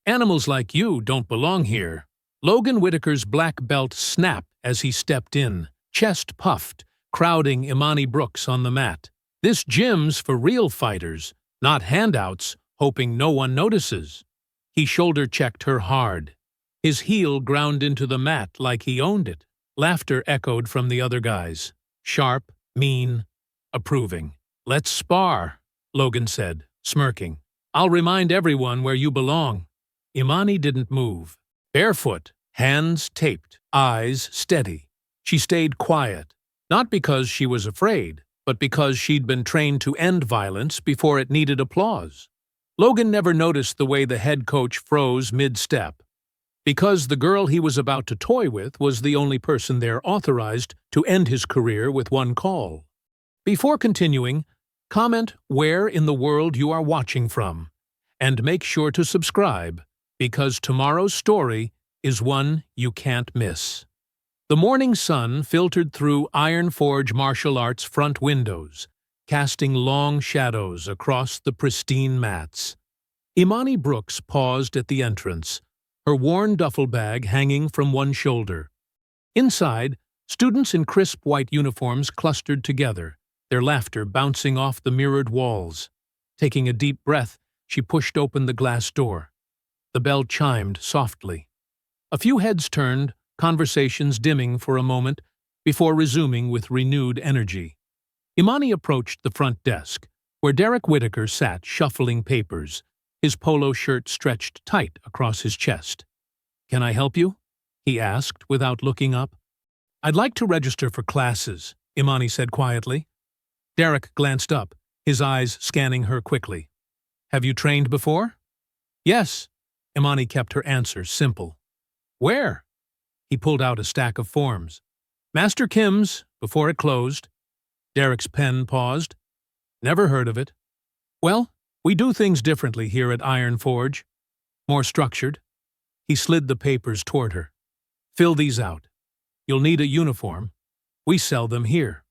Animals like you don't belong here. Logan Whitaker's black belt snapped as he stepped in, chest puffed, crowding Imani Brooks on the mat. This gym's for real fighters, not handouts, hoping no one notices. He shoulder-checked her hard. His heel ground into the mat like he owned it. Laughter echoed from the other guys. Sharp, mean, approving. "Let's spar," Logan said, smirking. "I'll remind everyone where you belong." Imani didn't move. Barefoot, hands taped, eyes steady. She stayed quiet, not because she was afraid, but because she'd been trained to end violence before it needed applause. Logan never noticed the way the head coach froze mid-step, because the girl he was about to toy with was the only person there authorized to end his career with one call. Before continuing, comment where in the world you are watching from, and make sure to subscribe, because tomorrow's story is one you can't miss. The morning sun filtered through Iron Forge Martial Arts front windows, casting long shadows across the pristine mats. Imani Brooks paused at the entrance, her worn duffel bag hanging from one shoulder. Inside, students in crisp white uniforms clustered together, their laughter bouncing off the mirrored walls. Taking a deep breath, she pushed open the glass door. The bell chimed softly. A few heads turned, conversations dimming for a moment, before resuming with renewed energy. Imani approached the front desk, where Derek Whitaker sat shuffling papers, his polo shirt stretched tight across his chest. "Can I help you?" he asked without looking up. "I'd like to register for classes," Imani said quietly. Derek glanced up, his eyes scanning her quickly. "Have you trained before?" "Yes." Imani kept her answer simple. "Where?" He pulled out a stack of forms. "Master Kim's," before it closed. Derek's pen paused. "Never heard of it." "Well, we do things differently here at Iron Forge. More structured." He slid the papers toward her. "Fill these out. You'll need a uniform. We sell them here.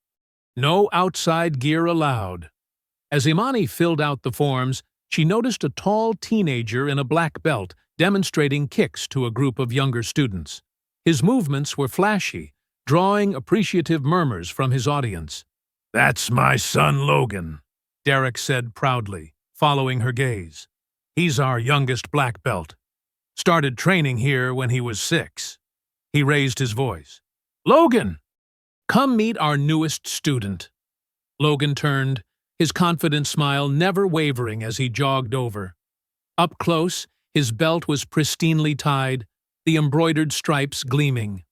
No outside gear allowed." As Imani filled out the forms, she noticed a tall teenager in a black belt demonstrating kicks to a group of younger students. His movements were flashy, drawing appreciative murmurs from his audience. "That's my son Logan," Derek said proudly, following her gaze. "He's our youngest black belt. Started training here when he was 6. He raised his voice. "Logan! Come meet our newest student." Logan turned, his confident smile never wavering as he jogged over. Up close, his belt was pristinely tied, the embroidered stripes gleaming.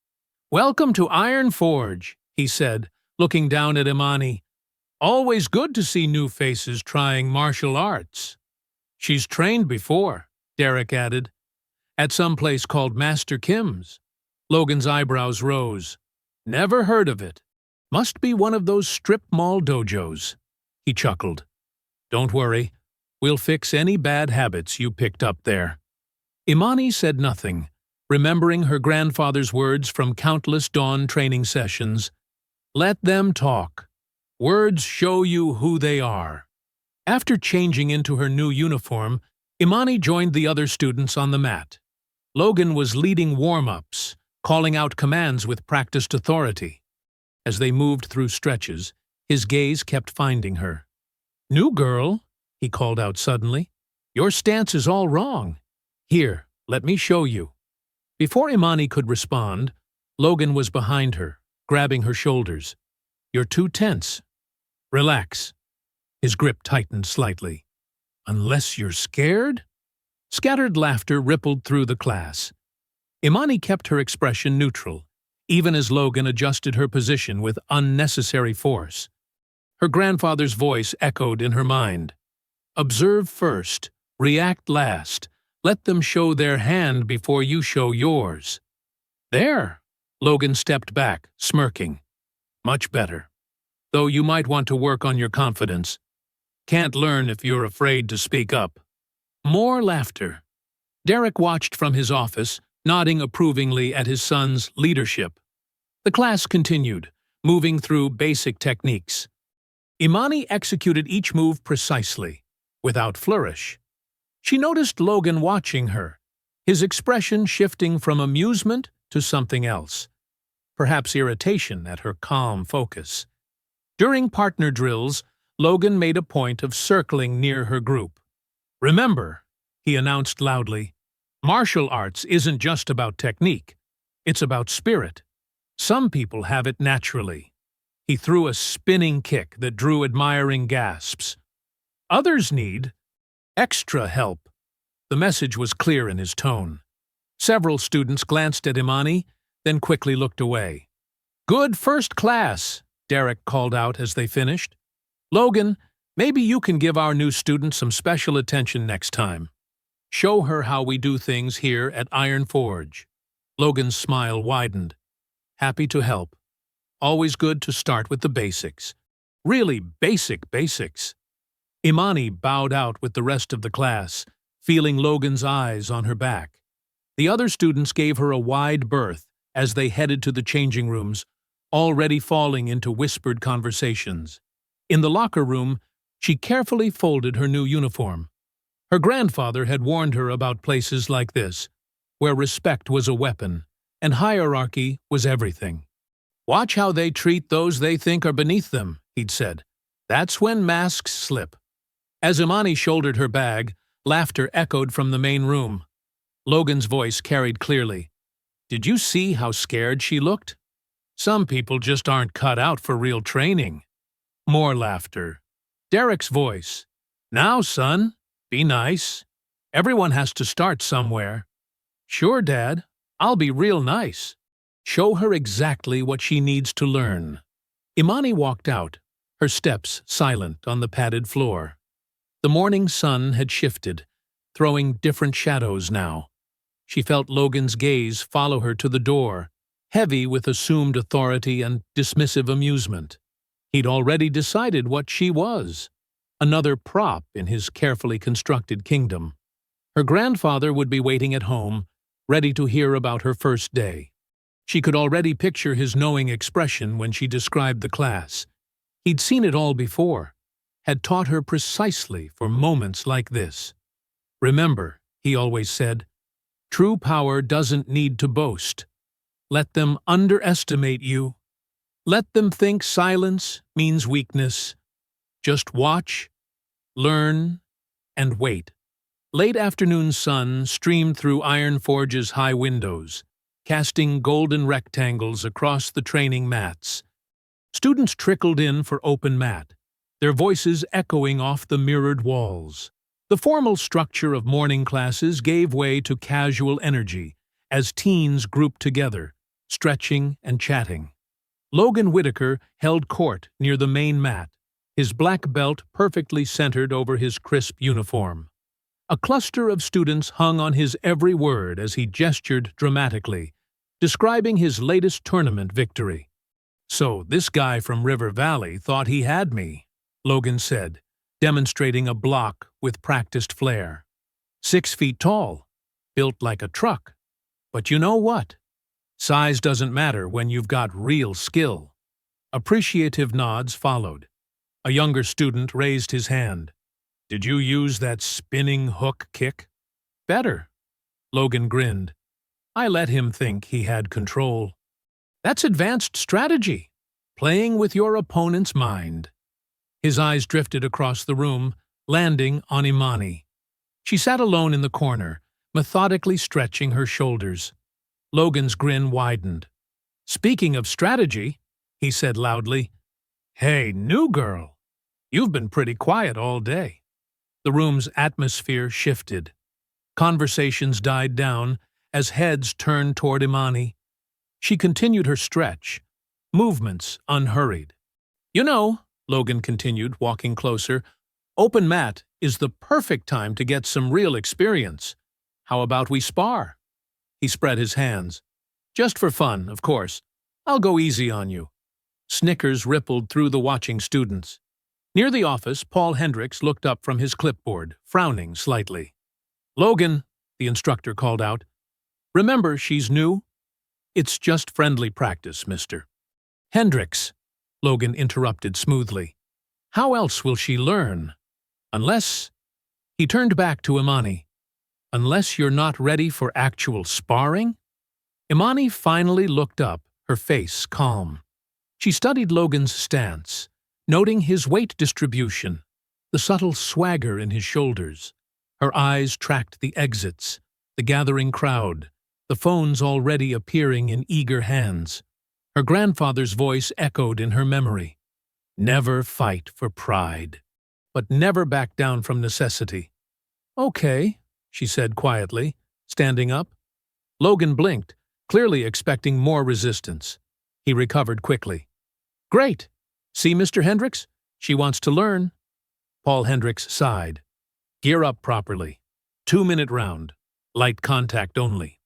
"Welcome to Iron Forge," he said, looking down at Imani. "Always good to see new faces trying martial arts." "She's trained before," Derek added. "At some place called Master Kim's." Logan's eyebrows rose. "Never heard of it. Must be one of those strip mall dojos." He chuckled. "Don't worry. We'll fix any bad habits you picked up there." Imani said nothing, remembering her grandfather's words from countless dawn training sessions. "Let them talk. Words show you who they are." After changing into her new uniform, Imani joined the other students on the mat. Logan was leading warm-ups, calling out commands with practiced authority. As they moved through stretches, his gaze kept finding her. "New girl," he called out suddenly. "Your stance is all wrong. Here, let me show you." Before Imani could respond, Logan was behind her, grabbing her shoulders. "You're too tense. Relax." His grip tightened slightly. "Unless you're scared?" Scattered laughter rippled through the class. Imani kept her expression neutral, even as Logan adjusted her position with unnecessary force. Her grandfather's voice echoed in her mind. "Observe first, react last. Let them show their hand before you show yours." "There!" Logan stepped back, smirking. "Much better. Though you might want to work on your confidence. Can't learn if you're afraid to speak up." More laughter. Derek watched from his office, nodding approvingly at his son's leadership. The class continued, moving through basic techniques. Imani executed each move precisely, without flourish. She noticed Logan watching her, his expression shifting from amusement to something else, perhaps irritation at her calm focus. During partner drills, Logan made a point of circling near her group. "Remember," he announced loudly, "martial arts isn't just about technique. It's about spirit. Some people have it naturally." He threw a spinning kick that drew admiring gasps. "Others need extra help." The message was clear in his tone. Several students glanced at Imani, then quickly looked away. "Good first class," Derek called out as they finished. "Logan, maybe you can give our new student some special attention next time. Show her how we do things here at Iron Forge." Logan's smile widened. "Happy to help. Always good to start with the basics. Really basic basics." Imani bowed out with the rest of the class, feeling Logan's eyes on her back. The other students gave her a wide berth as they headed to the changing rooms, already falling into whispered conversations. In the locker room, she carefully folded her new uniform. Her grandfather had warned her about places like this, where respect was a weapon and hierarchy was everything. "Watch how they treat those they think are beneath them," he'd said. "That's when masks slip." As Imani shouldered her bag, laughter echoed from the main room. Logan's voice carried clearly. "Did you see how scared she looked? Some people just aren't cut out for real training." More laughter. Derek's voice. "Now, son, be nice. Everyone has to start somewhere." "Sure, Dad. I'll be real nice." Show her exactly what she needs to learn. Imani walked out, her steps silent on the padded floor. The morning sun had shifted, throwing different shadows now. She felt Logan's gaze follow her to the door, heavy with assumed authority and dismissive amusement. He'd already decided what she was, another prop in his carefully constructed kingdom. Her grandfather would be waiting at home, ready to hear about her first day. She could already picture his knowing expression when she described the class. He'd seen it all before, had taught her precisely for moments like this. "Remember," he always said, "true power doesn't need to boast. Let them underestimate you. Let them think silence means weakness. Just watch, learn, and wait." Late afternoon sun streamed through Iron Forge's high windows, casting golden rectangles across the training mats. Students trickled in for open mat, their voices echoing off the mirrored walls. The formal structure of morning classes gave way to casual energy as teens grouped together, stretching and chatting. Logan Whitaker held court near the main mat, his black belt perfectly centered over his crisp uniform. A cluster of students hung on his every word as he gestured dramatically, describing his latest tournament victory. "So this guy from River Valley thought he had me," Logan said, demonstrating a block with practiced flair. 6 feet tall, built like a truck. But you know what? Size doesn't matter when you've got real skill. Appreciative nods followed. A younger student raised his hand. "Did you use that spinning hook kick?" "Better." Logan grinned. "I let him think he had control." "That's advanced strategy, playing with your opponent's mind." His eyes drifted across the room, landing on Imani. She sat alone in the corner, methodically stretching her shoulders. Logan's grin widened. "Speaking of strategy," he said loudly, "Hey, new girl, you've been pretty quiet all day." The room's atmosphere shifted. Conversations died down as heads turned toward Imani. She continued her stretch, movements unhurried. "You know," Logan continued, walking closer, "open mat is the perfect time to get some real experience. How about we spar?" He spread his hands. "Just for fun, of course. I'll go easy on you." Snickers rippled through the watching students. Near the office, Paul Hendricks looked up from his clipboard, frowning slightly. "Logan," the instructor called out, "remember she's new? It's just friendly practice, mister." "Hendricks," Logan interrupted smoothly. "How else will she learn? Unless—" He turned back to Imani. Unless you're not ready for actual sparring? Imani finally looked up, her face calm. She studied Logan's stance, noting his weight distribution, the subtle swagger in his shoulders. Her eyes tracked the exits, the gathering crowd, the phones already appearing in eager hands. Her grandfather's voice echoed in her memory. Never fight for pride, but never back down from necessity. Okay, she said quietly, standing up. Logan blinked, clearly expecting more resistance. He recovered quickly. Great! See, Mr. Hendricks? She wants to learn. Paul Hendricks sighed. Gear up properly. 2-minute round. Light contact only.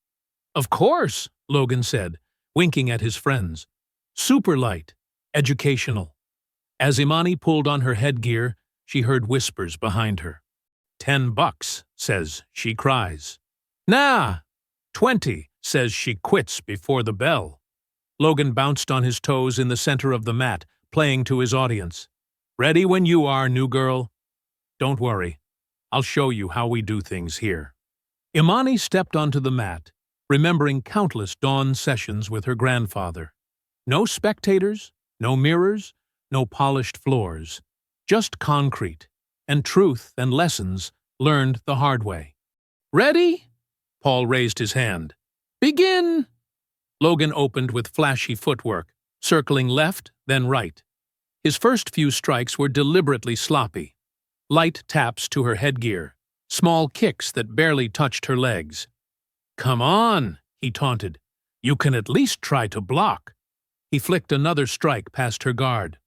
Of course, Logan said, winking at his friends. Super light. Educational. As Imani pulled on her headgear, she heard whispers behind her. $10, says she cries. Nah! 20, says she quits before the bell. Logan bounced on his toes in the center of the mat, playing to his audience. Ready when you are, new girl. Don't worry. I'll show you how we do things here. Imani stepped onto the mat, remembering countless dawn sessions with her grandfather. No spectators, no mirrors, no polished floors. Just concrete, and truth and lessons learned the hard way. Ready? Paul raised his hand. Begin! Logan opened with flashy footwork, circling left, then right. His first few strikes were deliberately sloppy. Light taps to her headgear, small kicks that barely touched her legs. Come on, he taunted. You can at least try to block. He flicked another strike past her guard.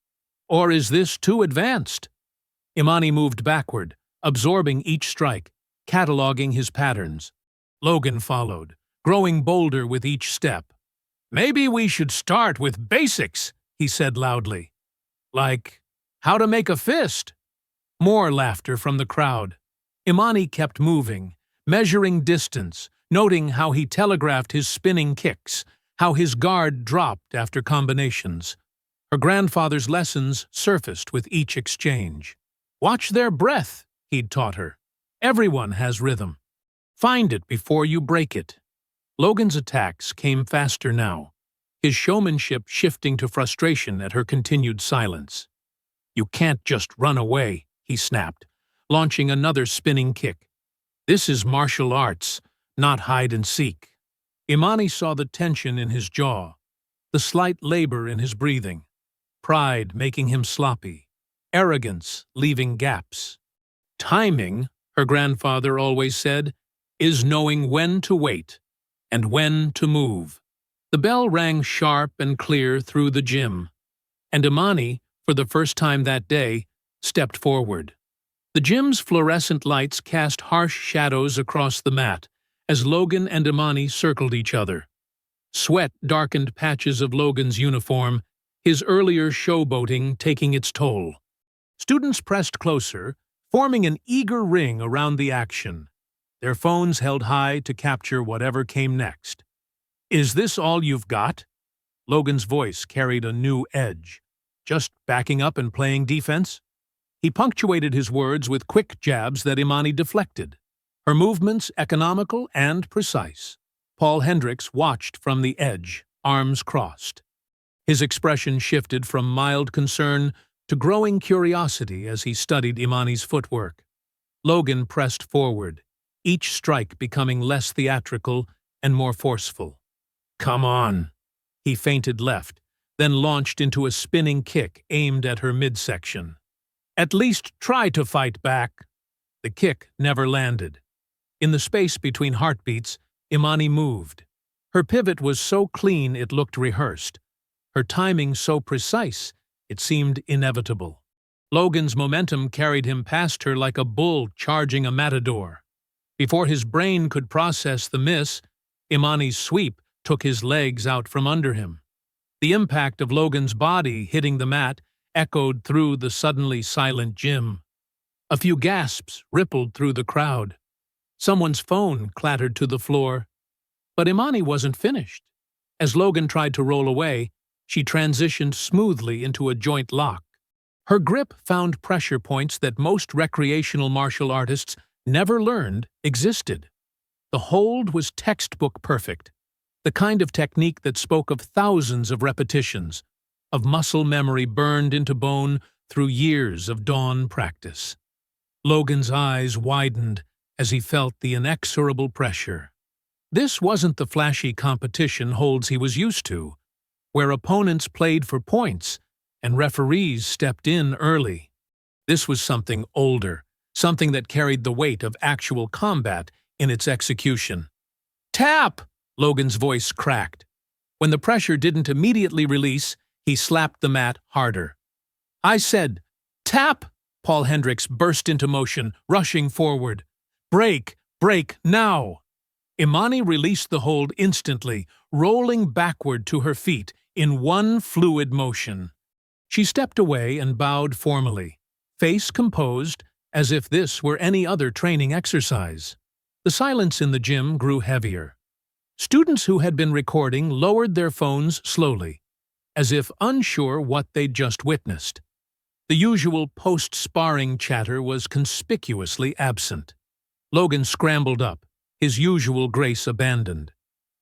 Or is this too advanced? Imani moved backward, absorbing each strike, cataloging his patterns. Logan followed, growing bolder with each step. Maybe we should start with basics, he said loudly. Like, how to make a fist? More laughter from the crowd. Imani kept moving, measuring distance, noting how he telegraphed his spinning kicks, how his guard dropped after combinations. Her grandfather's lessons surfaced with each exchange. Watch their breath, he'd taught her. Everyone has rhythm. Find it before you break it. Logan's attacks came faster now, his showmanship shifting to frustration at her continued silence. You can't just run away, he snapped, launching another spinning kick. This is martial arts, not hide and seek. Imani saw the tension in his jaw, the slight labor in his breathing, pride making him sloppy, arrogance leaving gaps. Timing, her grandfather always said, is knowing when to wait and when to move. The bell rang sharp and clear through the gym, and Imani, for the first time that day, stepped forward. The gym's fluorescent lights cast harsh shadows across the mat as Logan and Imani circled each other. Sweat darkened patches of Logan's uniform, his earlier showboating taking its toll. Students pressed closer, forming an eager ring around the action, their phones held high to capture whatever came next. Is this all you've got? Logan's voice carried a new edge. Just backing up and playing defense? He punctuated his words with quick jabs that Imani deflected, her movements economical and precise. Paul Hendricks watched from the edge, arms crossed. His expression shifted from mild concern to growing curiosity as he studied Imani's footwork. Logan pressed forward, each strike becoming less theatrical and more forceful. Come on! He feinted left, then launched into a spinning kick aimed at her midsection. At least try to fight back. The kick never landed. In the space between heartbeats, Imani moved. Her pivot was so clean it looked rehearsed. Her timing so precise it seemed inevitable. Logan's momentum carried him past her like a bull charging a matador. Before his brain could process the miss, Imani's sweep took his legs out from under him. The impact of Logan's body hitting the mat echoed through the suddenly silent gym. A few gasps rippled through the crowd. Someone's phone clattered to the floor. But Imani wasn't finished. As Logan tried to roll away, she transitioned smoothly into a joint lock. Her grip found pressure points that most recreational martial artists never learned existed. The hold was textbook perfect, the kind of technique that spoke of thousands of repetitions, of muscle memory burned into bone through years of dawn practice. Logan's eyes widened as he felt the inexorable pressure. This wasn't the flashy competition holds he was used to, where opponents played for points and referees stepped in early. This was something older, something that carried the weight of actual combat in its execution. "Tap!" Logan's voice cracked. When the pressure didn't immediately release, he slapped the mat harder. "I said, tap!" Paul Hendricks burst into motion, rushing forward. "Break! Break, now!" Imani released the hold instantly, rolling backward to her feet in one fluid motion. She stepped away and bowed formally, face composed, as if this were any other training exercise. The silence in the gym grew heavier. Students who had been recording lowered their phones slowly, as if unsure what they'd just witnessed. The usual post-sparring chatter was conspicuously absent. Logan scrambled up, his usual grace abandoned.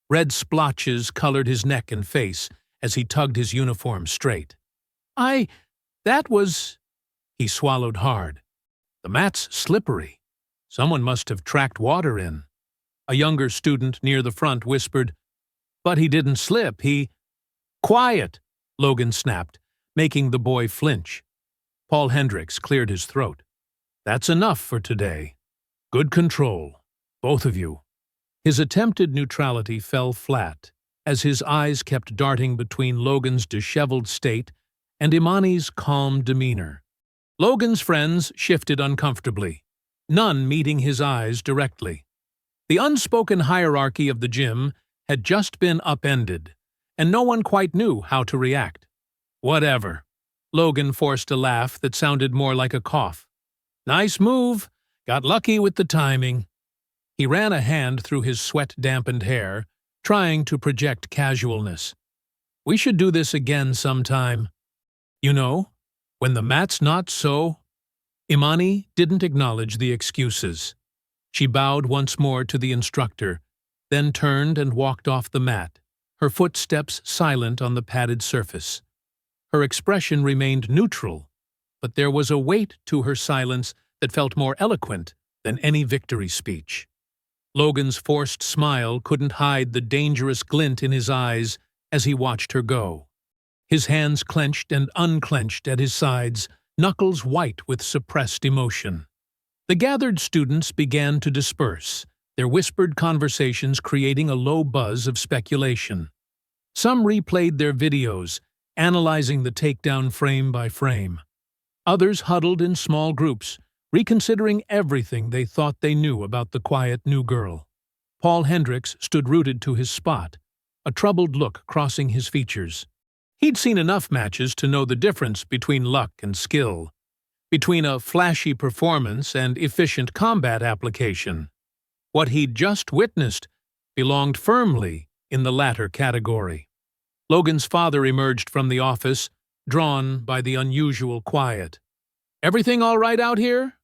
Red splotches colored his neck and face as he tugged his uniform straight. That was... He swallowed hard. The mat's slippery. Someone must have tracked water in. A younger student near the front whispered, "But he didn't slip, he—" "Quiet!" Logan snapped, making the boy flinch. Paul Hendricks cleared his throat. "That's enough for today. Good control, both of you." His attempted neutrality fell flat as his eyes kept darting between Logan's disheveled state and Imani's calm demeanor. Logan's friends shifted uncomfortably, none meeting his eyes directly. The unspoken hierarchy of the gym had just been upended, and no one quite knew how to react. "Whatever." Logan forced a laugh that sounded more like a cough. "Nice move. Got lucky with the timing." He ran a hand through his sweat-dampened hair, trying to project casualness. "We should do this again sometime. You know, when the mat's not so—" Imani didn't acknowledge the excuses. She bowed once more to the instructor, then turned and walked off the mat, her footsteps silent on the padded surface. Her expression remained neutral, but there was a weight to her silence that felt more eloquent than any victory speech. Logan's forced smile couldn't hide the dangerous glint in his eyes as he watched her go. His hands clenched and unclenched at his sides, knuckles white with suppressed emotion. The gathered students began to disperse, their whispered conversations creating a low buzz of speculation. Some replayed their videos, analyzing the takedown frame by frame. Others huddled in small groups, reconsidering everything they thought they knew about the quiet new girl. Paul Hendricks stood rooted to his spot, a troubled look crossing his features. He'd seen enough matches to know the difference between luck and skill, between a flashy performance and efficient combat application. What he'd just witnessed belonged firmly in the latter category. Logan's father emerged from the office, drawn by the unusual quiet. "Everything all right out here?"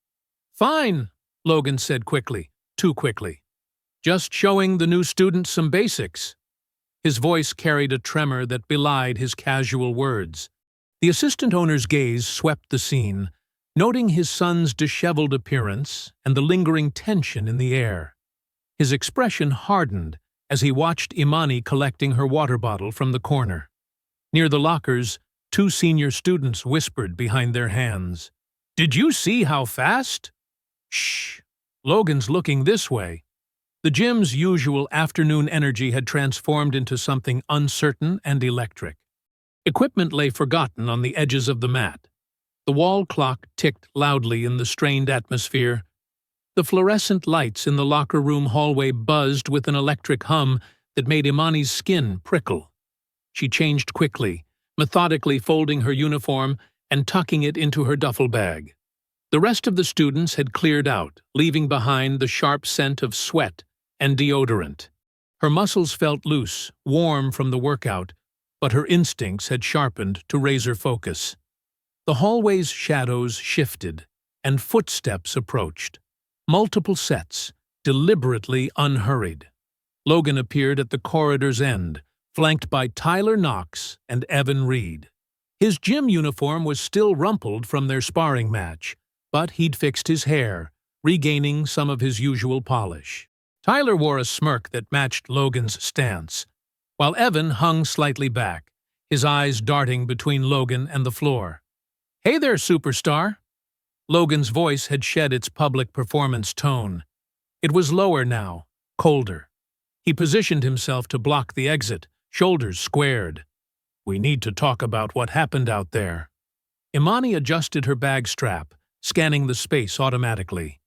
"Fine," Logan said quickly, too quickly. "Just showing the new students some basics." His voice carried a tremor that belied his casual words. The assistant owner's gaze swept the scene, noting his son's disheveled appearance and the lingering tension in the air. His expression hardened as he watched Imani collecting her water bottle from the corner. Near the lockers, two senior students whispered behind their hands. "Did you see how fast?" "Shh. Logan's looking this way." The gym's usual afternoon energy had transformed into something uncertain and electric. Equipment lay forgotten on the edges of the mat. The wall clock ticked loudly in the strained atmosphere. The fluorescent lights in the locker room hallway buzzed with an electric hum that made Imani's skin prickle. She changed quickly, methodically folding her uniform and tucking it into her duffel bag. The rest of the students had cleared out, leaving behind the sharp scent of sweat and deodorant. Her muscles felt loose, warm from the workout, but her instincts had sharpened to razor focus. The hallway's shadows shifted, and footsteps approached. Multiple sets, deliberately unhurried. Logan appeared at the corridor's end, flanked by Tyler Knox and Evan Reed. His gym uniform was still rumpled from their sparring match, but he'd fixed his hair, regaining some of his usual polish. Tyler wore a smirk that matched Logan's stance, while Evan hung slightly back, his eyes darting between Logan and the floor. "Hey there, superstar!" Logan's voice had shed its public performance tone. It was lower now, colder. He positioned himself to block the exit, shoulders squared. "We need to talk about what happened out there." Imani adjusted her bag strap, scanning the space automatically.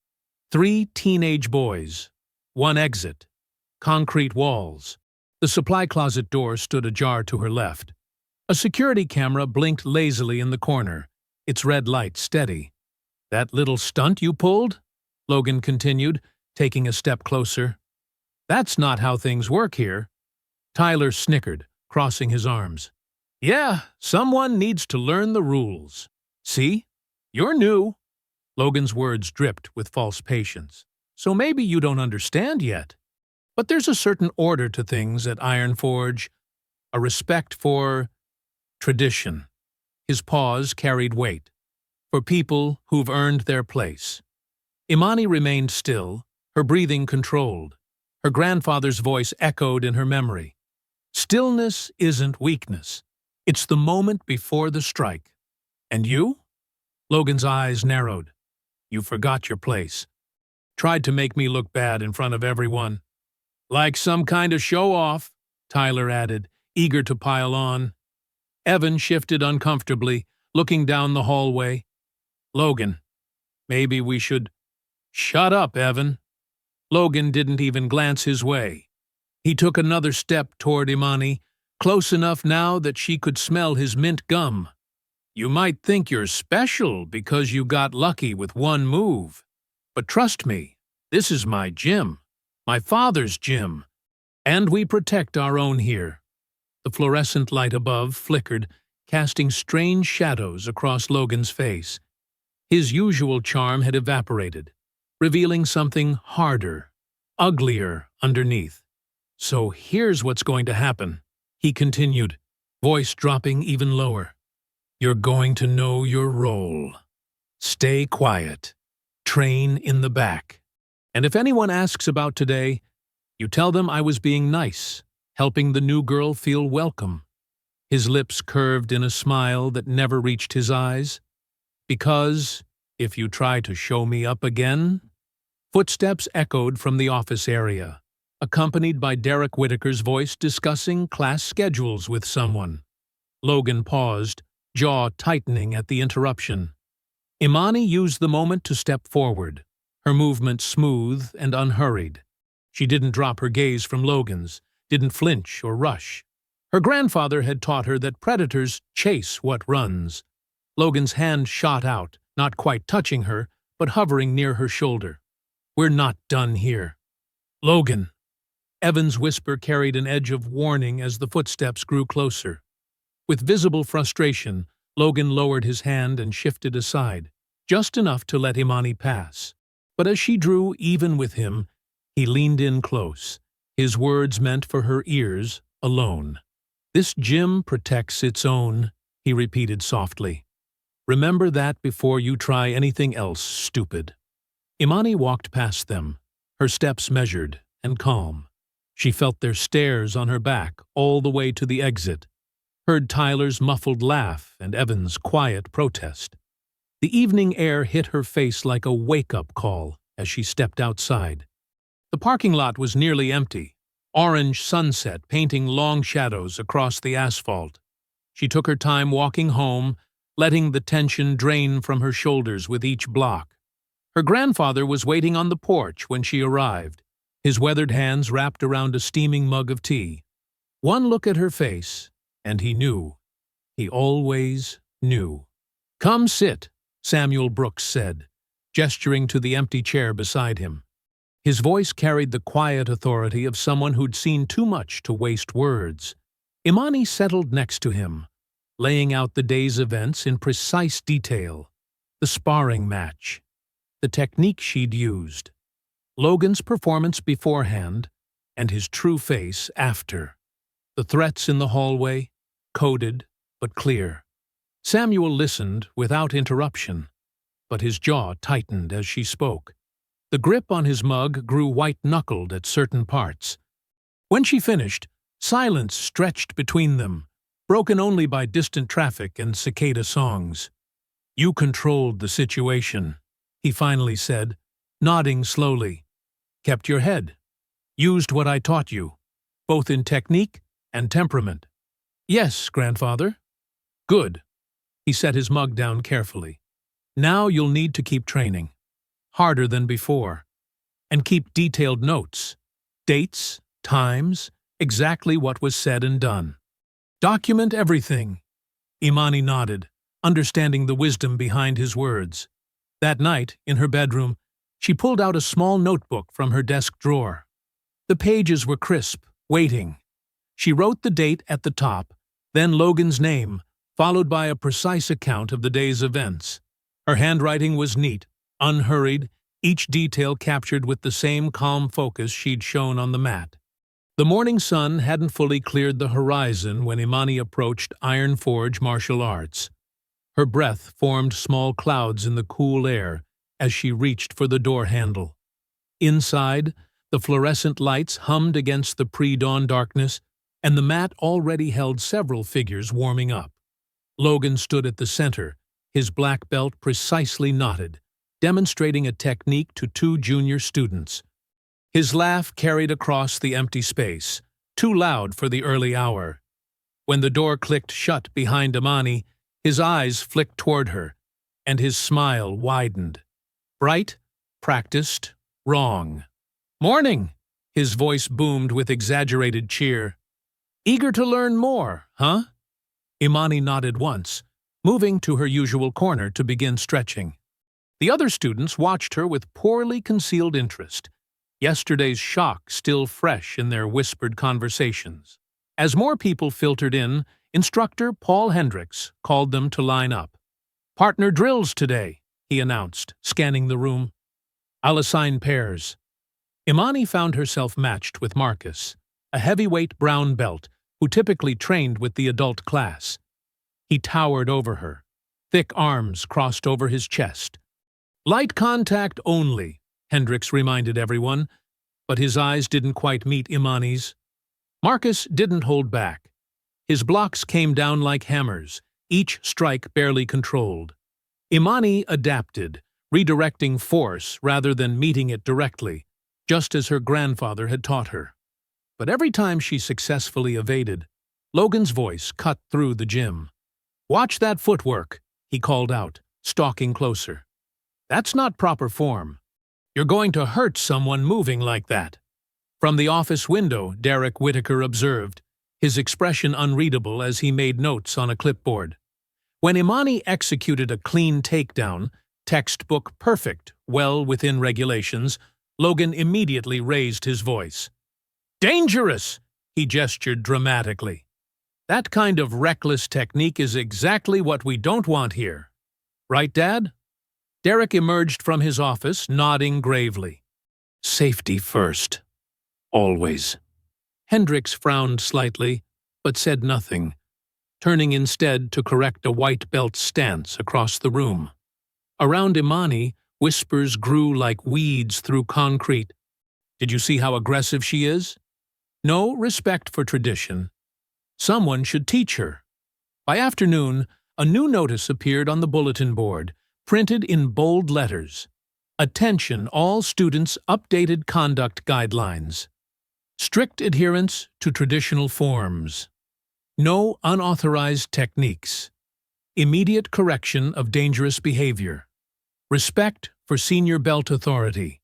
3 teenage boys. 1 exit. Concrete walls. The supply closet door stood ajar to her left. A security camera blinked lazily in the corner, its red light steady. "That little stunt you pulled?" Logan continued, taking a step closer. "That's not how things work here." Tyler snickered, crossing his arms. "Yeah, someone needs to learn the rules. See? You're new." Logan's words dripped with false patience. "So maybe you don't understand yet. But there's a certain order to things at Ironforge, a respect for tradition." His pause carried weight. "For people who've earned their place." Imani remained still, her breathing controlled. Her grandfather's voice echoed in her memory. "Stillness isn't weakness. It's the moment before the strike." "And you?" Logan's eyes narrowed. "You forgot your place. Tried to make me look bad in front of everyone." "Like some kind of show-off," Tyler added, eager to pile on. Evan shifted uncomfortably, looking down the hallway. "Logan, maybe we should—" "Shut up, Evan." Logan didn't even glance his way. He took another step toward Imani, close enough now that she could smell his mint gum. "You might think you're special because you got lucky with one move. But trust me, this is my gym, my father's gym, and we protect our own here." The fluorescent light above flickered, casting strange shadows across Logan's face. His usual charm had evaporated, revealing something harder, uglier underneath. "So here's what's going to happen," he continued, voice dropping even lower. "You're going to know your role. Stay quiet. Train in the back. And if anyone asks about today, you tell them I was being nice, helping the new girl feel welcome." His lips curved in a smile that never reached his eyes. "Because if you try to show me up again—" Footsteps echoed from the office area, accompanied by Derek Whitaker's voice discussing class schedules with someone. Logan paused, jaw tightening at the interruption. Imani used the moment to step forward, her movement smooth and unhurried. She didn't drop her gaze from Logan's, didn't flinch or rush. Her grandfather had taught her that predators chase what runs. Logan's hand shot out, not quite touching her, but hovering near her shoulder. "We're not done here." "Logan!" Evan's whisper carried an edge of warning as the footsteps grew closer. With visible frustration, Logan lowered his hand and shifted aside, just enough to let Imani pass. But as she drew even with him, he leaned in close, his words meant for her ears alone. "This gym protects its own," he repeated softly. "Remember that before you try anything else, stupid." Imani walked past them, her steps measured and calm. She felt their stares on her back all the way to the exit, heard Tyler's muffled laugh and Evan's quiet protest. The evening air hit her face like a wake-up call as she stepped outside. The parking lot was nearly empty, orange sunset painting long shadows across the asphalt. She took her time walking home, letting the tension drain from her shoulders with each block. Her grandfather was waiting on the porch when she arrived, his weathered hands wrapped around a steaming mug of tea. One look at her face, and he knew. He always knew. "Come sit," Samuel Brooks said, gesturing to the empty chair beside him. His voice carried the quiet authority of someone who'd seen too much to waste words. Imani settled next to him, laying out the day's events in precise detail. The sparring match, the technique she'd used, Logan's performance beforehand and his true face after. The threats in the hallway, coded but clear. Samuel listened without interruption, but his jaw tightened as she spoke. The grip on his mug grew white-knuckled at certain parts. When she finished, silence stretched between them, broken only by distant traffic and cicada songs. "You controlled the situation," he finally said, nodding slowly. "Kept your head. Used what I taught you, both in technique and temperament." "Yes, grandfather." "Good." He set his mug down carefully. "Now you'll need to keep training. Harder than before. And keep detailed notes. Dates, times, exactly what was said and done. Document everything." Imani nodded, understanding the wisdom behind his words. That night, in her bedroom, she pulled out a small notebook from her desk drawer. The pages were crisp, waiting. She wrote the date at the top, then Logan's name, followed by a precise account of the day's events. Her handwriting was neat, unhurried, each detail captured with the same calm focus she'd shown on the mat. The morning sun hadn't fully cleared the horizon when Imani approached Iron Forge Martial Arts. Her breath formed small clouds in the cool air as she reached for the door handle. Inside, the fluorescent lights hummed against the pre-dawn darkness, and the mat already held several figures warming up. Logan stood at the center, his black belt precisely knotted, demonstrating a technique to two junior students. His laugh carried across the empty space, too loud for the early hour. When the door clicked shut behind Imani, his eyes flicked toward her, and his smile widened. Bright, practiced, wrong. "Morning!" His voice boomed with exaggerated cheer. "Eager to learn more, huh?" Imani nodded once, moving to her usual corner to begin stretching. The other students watched her with poorly concealed interest, yesterday's shock still fresh in their whispered conversations. As more people filtered in, instructor Paul Hendricks called them to line up. "Partner drills today," he announced, scanning the room. "I'll assign pairs." Imani found herself matched with Marcus, a heavyweight brown belt who typically trained with the adult class. He towered over her, thick arms crossed over his chest. "Light contact only," Hendricks reminded everyone, but his eyes didn't quite meet Imani's. Marcus didn't hold back. His blocks came down like hammers, each strike barely controlled. Imani adapted, redirecting force rather than meeting it directly, just as her grandfather had taught her. But every time she successfully evaded, Logan's voice cut through the gym. "Watch that footwork," he called out, stalking closer. "That's not proper form. You're going to hurt someone moving like that." From the office window, Derek Whitaker observed, his expression unreadable as he made notes on a clipboard. When Imani executed a clean takedown, textbook perfect, well within regulations, Logan immediately raised his voice. "Dangerous!" he gestured dramatically. "That kind of reckless technique is exactly what we don't want here. Right, Dad?" Derek emerged from his office, nodding gravely. "Safety first. Always." Hendricks frowned slightly, but said nothing, turning instead to correct a white belt stance across the room. Around Imani, whispers grew like weeds through concrete. "Did you see how aggressive she is? No respect for tradition. Someone should teach her." By afternoon, a new notice appeared on the bulletin board, printed in bold letters. "Attention all students, updated conduct guidelines. Strict adherence to traditional forms. No unauthorized techniques. Immediate correction of dangerous behavior. Respect for senior belt authority.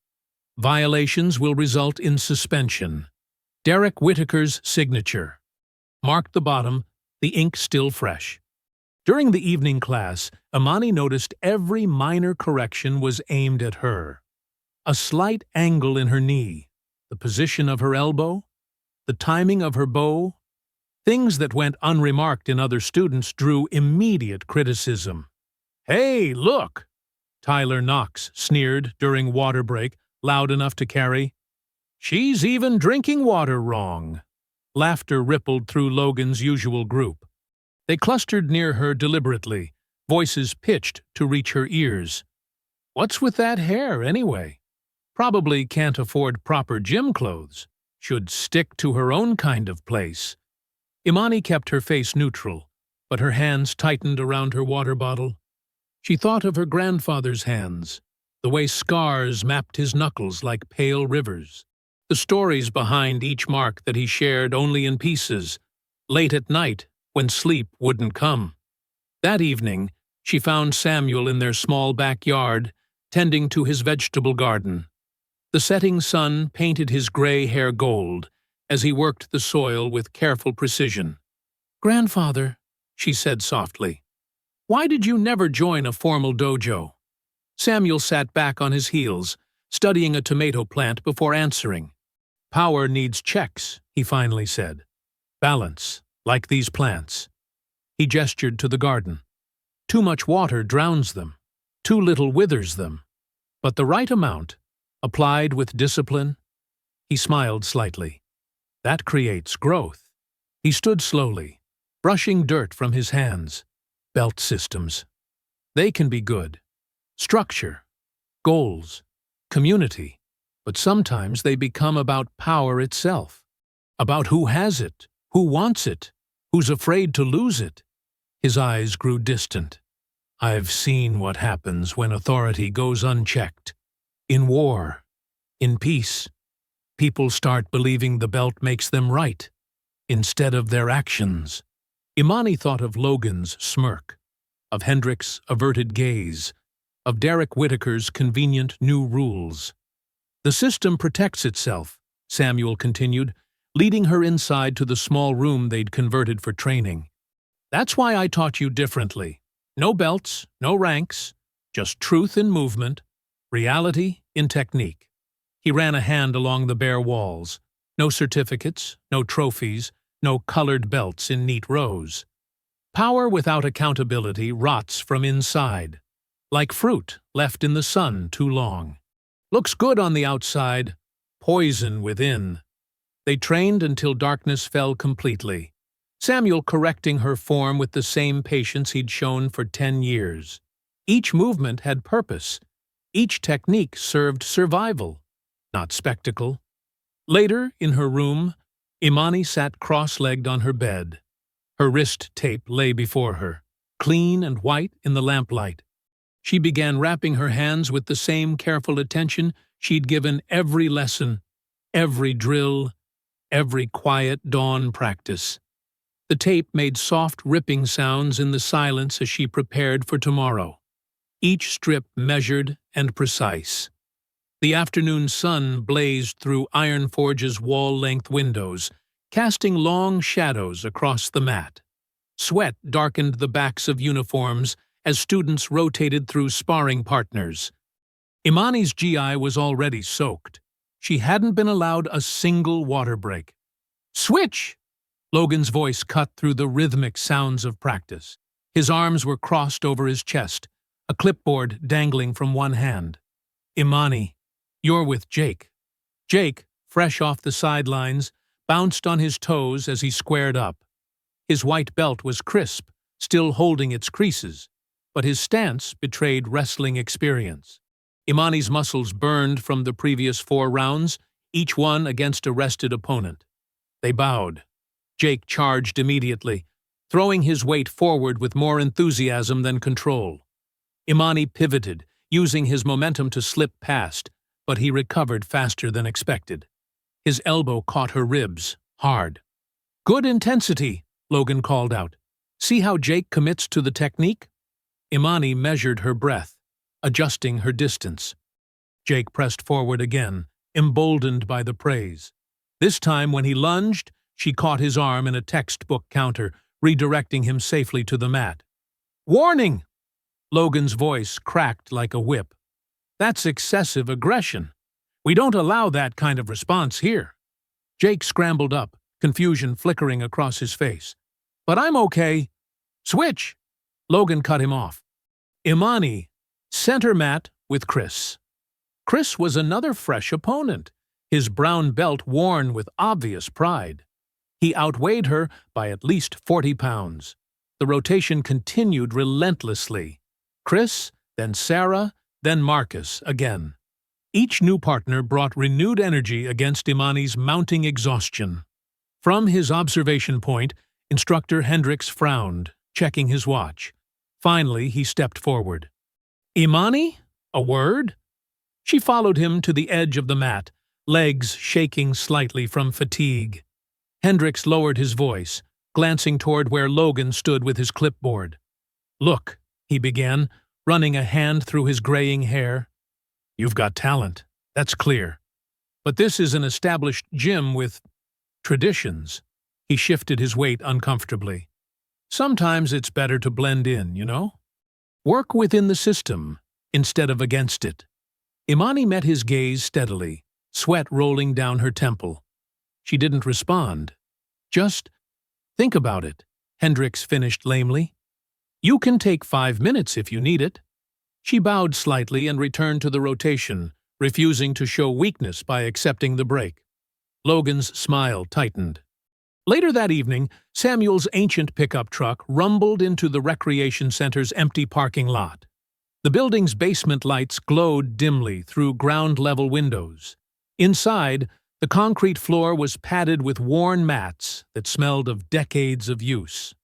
Violations will result in suspension. Derek Whitaker's signature." Marked the bottom, the ink still fresh. During the evening class, Imani noticed every minor correction was aimed at her. A slight angle in her knee, the position of her elbow, the timing of her bow. Things that went unremarked in other students drew immediate criticism. "Hey, look!" Tyler Knox sneered during water break, loud enough to carry. "She's even drinking water wrong." Laughter rippled through Logan's usual group. They clustered near her deliberately, voices pitched to reach her ears. "What's with that hair, anyway? Probably can't afford proper gym clothes. Should stick to her own kind of place." Imani kept her face neutral, but her hands tightened around her water bottle. She thought of her grandfather's hands, the way scars mapped his knuckles like pale rivers, the stories behind each mark that he shared only in pieces, late at night when sleep wouldn't come. That evening, she found Samuel in their small backyard, tending to his vegetable garden. The setting sun painted his gray hair gold as he worked the soil with careful precision. "Grandfather," she said softly, "why did you never join a formal dojo?" Samuel sat back on his heels, studying a tomato plant before answering. "Power needs checks," he finally said. "Balance, like these plants." He gestured to the garden. "Too much water drowns them. Too little withers them. But the right amount, applied with discipline." He smiled slightly. "That creates growth." He stood slowly, brushing dirt from his hands. Belt systems. They can be good. Structure, goals, community. But sometimes they become about power itself. About who has it, who wants it, who's afraid to lose it. His eyes grew distant. "I've seen what happens when authority goes unchecked. In war, in peace, people start believing the belt makes them right, instead of their actions." Imani thought of Logan's smirk, of Hendrick's averted gaze, of Derek Whitaker's convenient new rules. "The system protects itself," Samuel continued, leading her inside to the small room they'd converted for training. "That's why I taught you differently. No belts, no ranks, just truth in movement, reality in technique." He ran a hand along the bare walls. No certificates, no trophies, no colored belts in neat rows. Power without accountability rots from inside, like fruit left in the sun too long. Looks good on the outside, poison within. They trained until darkness fell completely, Samuel correcting her form with the same patience he'd shown for 10 years. Each movement had purpose. Each technique served survival, not spectacle. Later, in her room, Imani sat cross-legged on her bed. Her wrist tape lay before her, clean and white in the lamplight. She began wrapping her hands with the same careful attention she'd given every lesson, every drill, every quiet dawn practice. The tape made soft ripping sounds in the silence as she prepared for tomorrow, each strip measured and precise. The afternoon sun blazed through Ironforge's wall-length windows, casting long shadows across the mat. Sweat darkened the backs of uniforms as students rotated through sparring partners. Imani's GI was already soaked. She hadn't been allowed a single water break. "Switch!" Logan's voice cut through the rhythmic sounds of practice. His arms were crossed over his chest, a clipboard dangling from one hand. "Imani, you're with Jake." Jake, fresh off the sidelines, bounced on his toes as he squared up. His white belt was crisp, still holding its creases, but his stance betrayed wrestling experience. Imani's muscles burned from the previous 4 rounds, each one against a rested opponent. They bowed. Jake charged immediately, throwing his weight forward with more enthusiasm than control. Imani pivoted, using his momentum to slip past, but he recovered faster than expected. His elbow caught her ribs, hard. "Good intensity," Logan called out. "See how Jake commits to the technique?" Imani measured her breath, adjusting her distance. Jake pressed forward again, emboldened by the praise. This time, when he lunged, she caught his arm in a textbook counter, redirecting him safely to the mat. "Warning!" Logan's voice cracked like a whip. "That's excessive aggression. We don't allow that kind of response here." Jake scrambled up, confusion flickering across his face. "But I'm okay." "Switch!" Logan cut him off. "Imani, center mat with Chris." Chris was another fresh opponent, his brown belt worn with obvious pride. He outweighed her by at least 40 pounds. The rotation continued relentlessly. Chris, then Sarah, then Marcus again. Each new partner brought renewed energy against Imani's mounting exhaustion. From his observation point, Instructor Hendricks frowned, checking his watch. Finally, he stepped forward. "Imani? A word?" She followed him to the edge of the mat, legs shaking slightly from fatigue. Hendricks lowered his voice, glancing toward where Logan stood with his clipboard. "Look," he began, running a hand through his graying hair. "You've got talent, that's clear. But this is an established gym with traditions." He shifted his weight uncomfortably. "Sometimes it's better to blend in, you know? Work within the system, instead of against it." Imani met his gaze steadily, sweat rolling down her temple. She didn't respond. "Just think about it," Hendricks finished lamely. "You can take 5 minutes if you need it." She bowed slightly and returned to the rotation, refusing to show weakness by accepting the break. Logan's smile tightened. Later that evening, Samuel's ancient pickup truck rumbled into the recreation center's empty parking lot. The building's basement lights glowed dimly through ground-level windows. Inside, the concrete floor was padded with worn mats that smelled of decades of use.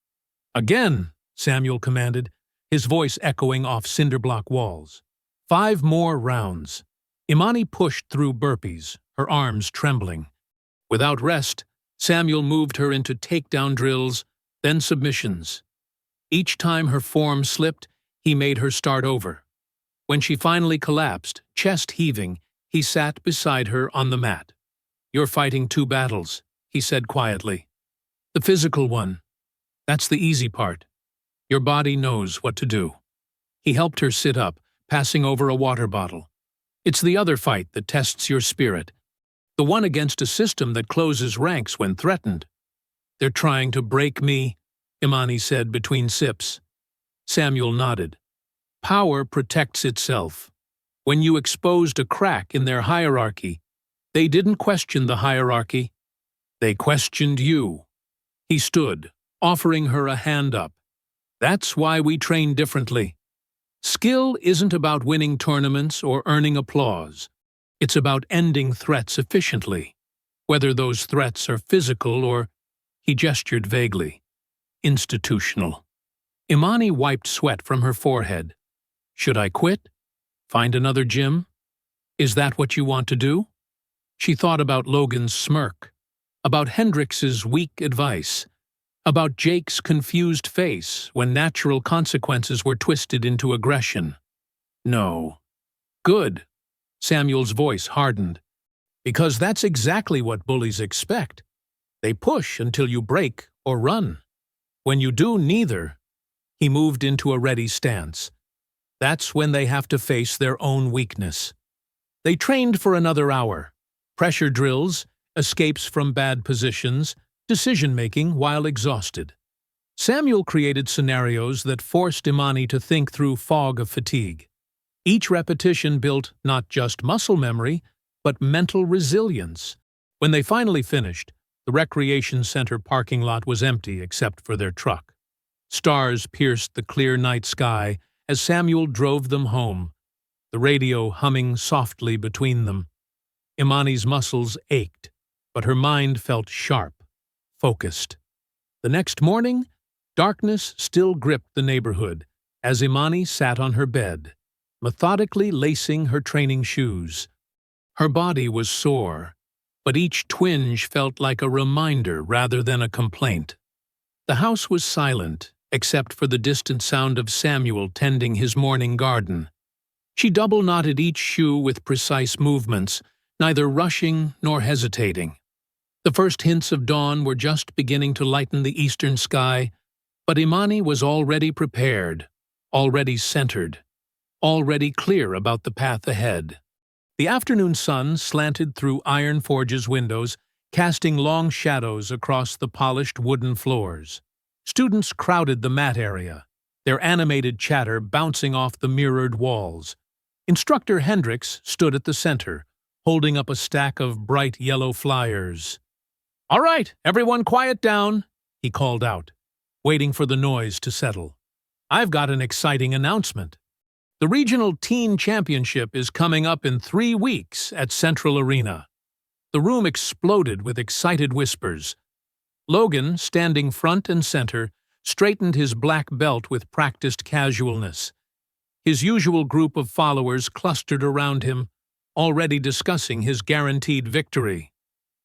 "Again," Samuel commanded, his voice echoing off cinder-block walls. 5 more rounds. Imani pushed through burpees, her arms trembling. Without rest, Samuel moved her into takedown drills, then submissions. Each time her form slipped, he made her start over. When she finally collapsed, chest heaving, he sat beside her on the mat. "You're fighting 2 battles," he said quietly. "The physical one. That's the easy part. Your body knows what to do." He helped her sit up, passing over a water bottle. "It's the other fight that tests your spirit. The one against a system that closes ranks when threatened." "They're trying to break me," Imani said between sips. Samuel nodded. "Power protects itself. When you exposed a crack in their hierarchy, they didn't question the hierarchy. They questioned you." He stood, offering her a hand up. "That's why we train differently. Skill isn't about winning tournaments or earning applause. It's about ending threats efficiently, whether those threats are physical or," he gestured vaguely, "institutional." Imani wiped sweat from her forehead. "Should I quit? Find another gym? Is that what you want to do?" She thought about Logan's smirk, about Hendricks's weak advice, about Jake's confused face when natural consequences were twisted into aggression. "No." "Good." Samuel's voice hardened. "Because that's exactly what bullies expect. They push until you break or run. When you do neither," he moved into a ready stance, "that's when they have to face their own weakness." They trained for another hour. Pressure drills, escapes from bad positions, decision-making while exhausted. Samuel created scenarios that forced Imani to think through fog of fatigue. Each repetition built not just muscle memory, but mental resilience. When they finally finished, the recreation center parking lot was empty except for their truck. Stars pierced the clear night sky as Samuel drove them home, the radio humming softly between them. Imani's muscles ached, but her mind felt sharp, focused. The next morning, darkness still gripped the neighborhood as Imani sat on her bed, methodically lacing her training shoes. Her body was sore, but each twinge felt like a reminder rather than a complaint. The house was silent, except for the distant sound of Samuel tending his morning garden. She double-knotted each shoe with precise movements, neither rushing nor hesitating. The first hints of dawn were just beginning to lighten the eastern sky, but Imani was already prepared, already centered, already clear about the path ahead. The afternoon sun slanted through Iron Forge's windows, casting long shadows across the polished wooden floors. Students crowded the mat area, their animated chatter bouncing off the mirrored walls. Instructor Hendricks stood at the center, holding up a stack of bright yellow flyers. "All right, everyone quiet down," he called out, waiting for the noise to settle. "I've got an exciting announcement. The Regional Teen Championship is coming up in 3 weeks at Central Arena." The room exploded with excited whispers. Logan, standing front and center, straightened his black belt with practiced casualness. His usual group of followers clustered around him, already discussing his guaranteed victory.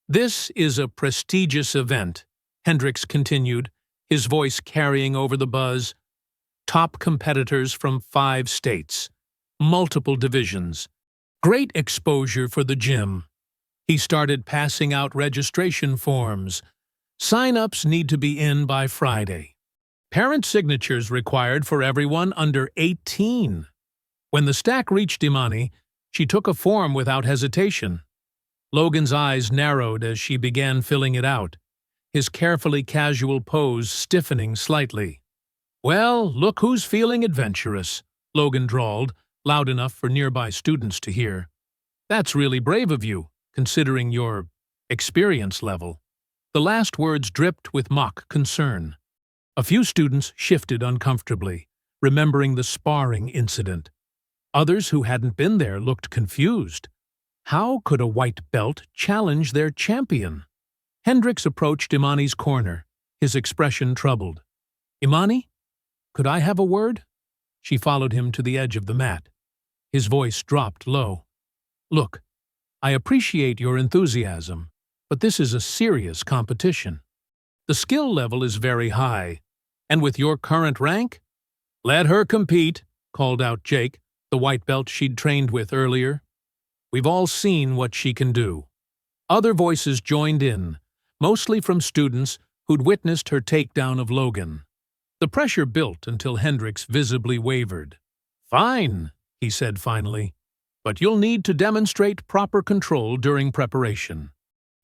"This is a prestigious event," Hendricks continued, his voice carrying over the buzz. "Top competitors from 5 states, multiple divisions. Great exposure for the gym." He started passing out registration forms. "Sign-ups need to be in by Friday. Parent signatures required for everyone under 18. When the stack reached Imani, she took a form without hesitation. Logan's eyes narrowed as she began filling it out, his carefully casual pose stiffening slightly. "Well, look who's feeling adventurous," Logan drawled, loud enough for nearby students to hear. "That's really brave of you, considering your experience level." The last words dripped with mock concern. A few students shifted uncomfortably, remembering the sparring incident. Others who hadn't been there looked confused. How could a white belt challenge their champion? Hendricks approached Imani's corner, his expression troubled. "Imani, could I have a word?" She followed him to the edge of the mat. His voice dropped low. "Look, I appreciate your enthusiasm, but this is a serious competition. The skill level is very high, and with your current rank—" "Let her compete," called out Jake, the white belt she'd trained with earlier. "We've all seen what she can do." Other voices joined in, mostly from students who'd witnessed her takedown of Logan. The pressure built until Hendricks visibly wavered. "Fine," he said finally, "but you'll need to demonstrate proper control during preparation.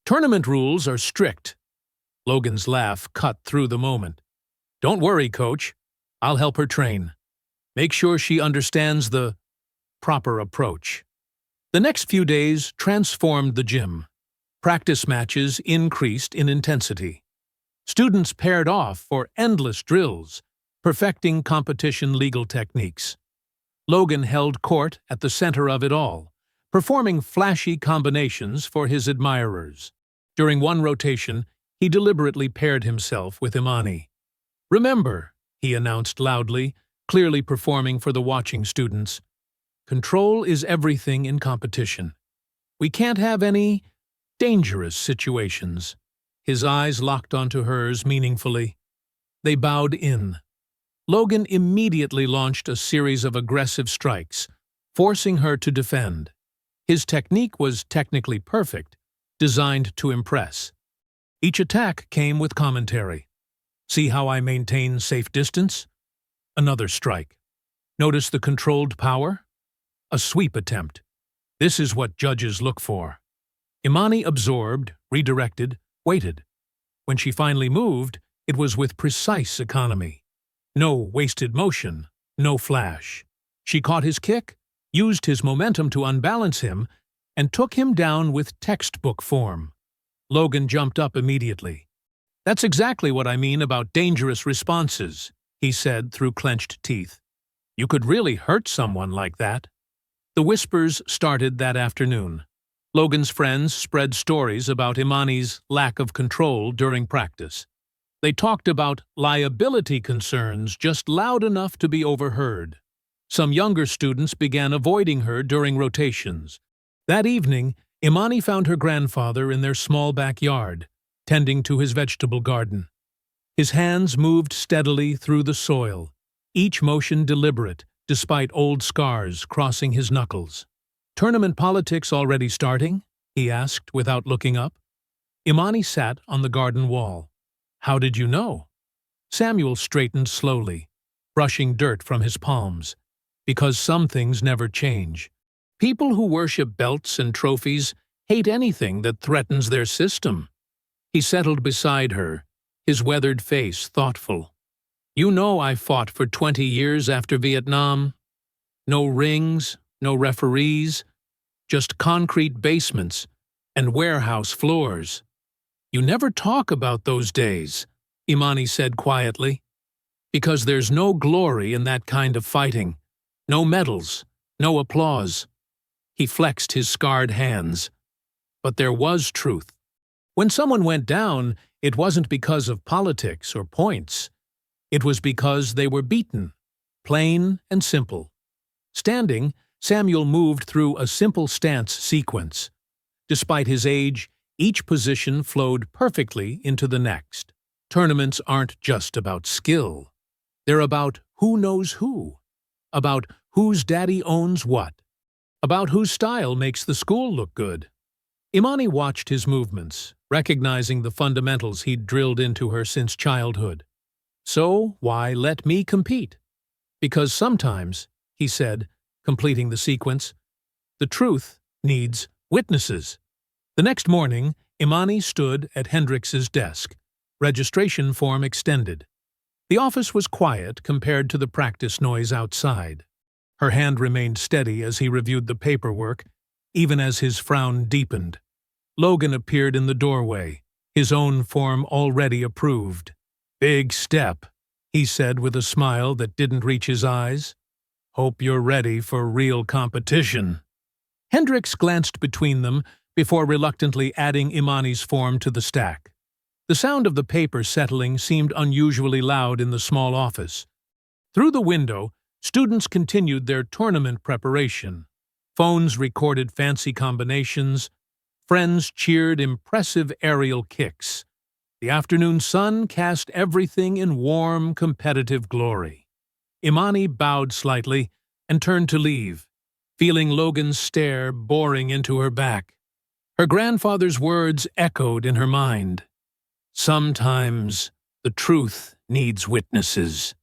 Tournament rules are strict." Logan's laugh cut through the moment. "Don't worry, coach. I'll help her train. Make sure she understands the proper approach." The next few days transformed the gym. Practice matches increased in intensity. Students paired off for endless drills, perfecting competition legal techniques. Logan held court at the center of it all, performing flashy combinations for his admirers. During one rotation, he deliberately paired himself with Imani. "Remember," he announced loudly, clearly performing for the watching students, "control is everything in competition. We can't have any dangerous situations." His eyes locked onto hers meaningfully. They bowed in. Logan immediately launched a series of aggressive strikes, forcing her to defend. His technique was technically perfect, designed to impress. Each attack came with commentary. "See how I maintain safe distance?" Another strike. "Notice the controlled power?" A sweep attempt. "This is what judges look for." Imani absorbed, redirected, waited. When she finally moved, it was with precise economy. No wasted motion, no flash. She caught his kick, used his momentum to unbalance him, and took him down with textbook form. Logan jumped up immediately. "That's exactly what I mean about dangerous responses," he said through clenched teeth. "You could really hurt someone like that." The whispers started that afternoon. Logan's friends spread stories about Imani's lack of control during practice. They talked about liability concerns just loud enough to be overheard. Some younger students began avoiding her during rotations. That evening, Imani found her grandfather in their small backyard, tending to his vegetable garden. His hands moved steadily through the soil, each motion deliberate, despite old scars crossing his knuckles. "Tournament politics already starting?" he asked without looking up. Imani sat on the garden wall. "How did you know?" Samuel straightened slowly, brushing dirt from his palms. "Because some things never change. People who worship belts and trophies hate anything that threatens their system." He settled beside her, his weathered face thoughtful. "You know I fought for 20 years after Vietnam. No rings, no referees, just concrete basements and warehouse floors. You never talk about those days, Imani said quietly, because there's no glory in that kind of fighting. No medals, no applause. He flexed his scarred hands. But there was truth. When someone went down, it wasn't because of politics or points. It was because they were beaten, plain and simple. Standing, Samuel moved through a simple stance sequence. Despite his age, each position flowed perfectly into the next. Tournaments aren't just about skill. They're about who knows who, about whose daddy owns what, about whose style makes the school look good. Imani watched his movements, recognizing the fundamentals he'd drilled into her since childhood. So why let me compete? Because sometimes, he said, completing the sequence, the truth needs witnesses. The next morning, Imani stood at Hendrix's desk, registration form extended. The office was quiet compared to the practice noise outside. Her hand remained steady as he reviewed the paperwork, even as his frown deepened. Logan appeared in the doorway, his own form already approved. "Big step," he said with a smile that didn't reach his eyes. "Hope you're ready for real competition." Hendrix glanced between them before reluctantly adding Imani's form to the stack. The sound of the paper settling seemed unusually loud in the small office. Through the window, students continued their tournament preparation. Phones recorded fancy combinations. Friends cheered impressive aerial kicks. The afternoon sun cast everything in warm, competitive glory. Imani bowed slightly and turned to leave, feeling Logan's stare boring into her back. Her grandfather's words echoed in her mind. Sometimes the truth needs witnesses.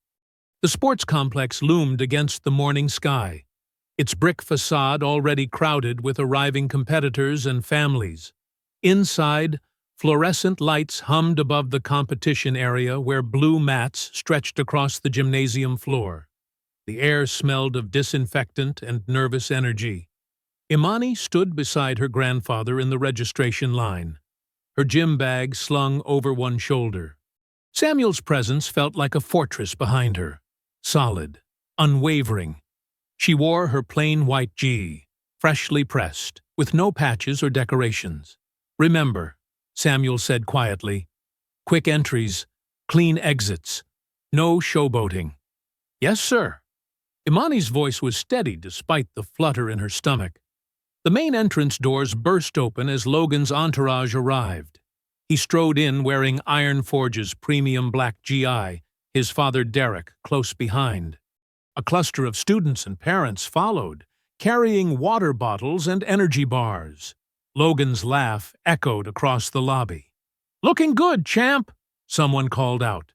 The sports complex loomed against the morning sky, its brick facade already crowded with arriving competitors and families. Inside, fluorescent lights hummed above the competition area where blue mats stretched across the gymnasium floor. The air smelled of disinfectant and nervous energy. Imani stood beside her grandfather in the registration line, her gym bag slung over one shoulder. Samuel's presence felt like a fortress behind her, solid, unwavering. She wore her plain white gi, freshly pressed, with no patches or decorations. "Remember," Samuel said quietly, "quick entries, clean exits, no showboating." "Yes, sir." Imani's voice was steady despite the flutter in her stomach. The main entrance doors burst open as Logan's entourage arrived. He strode in wearing Iron Forge's premium black GI, his father Derek close behind. A cluster of students and parents followed, carrying water bottles and energy bars. Logan's laugh echoed across the lobby. "Looking good, champ," someone called out.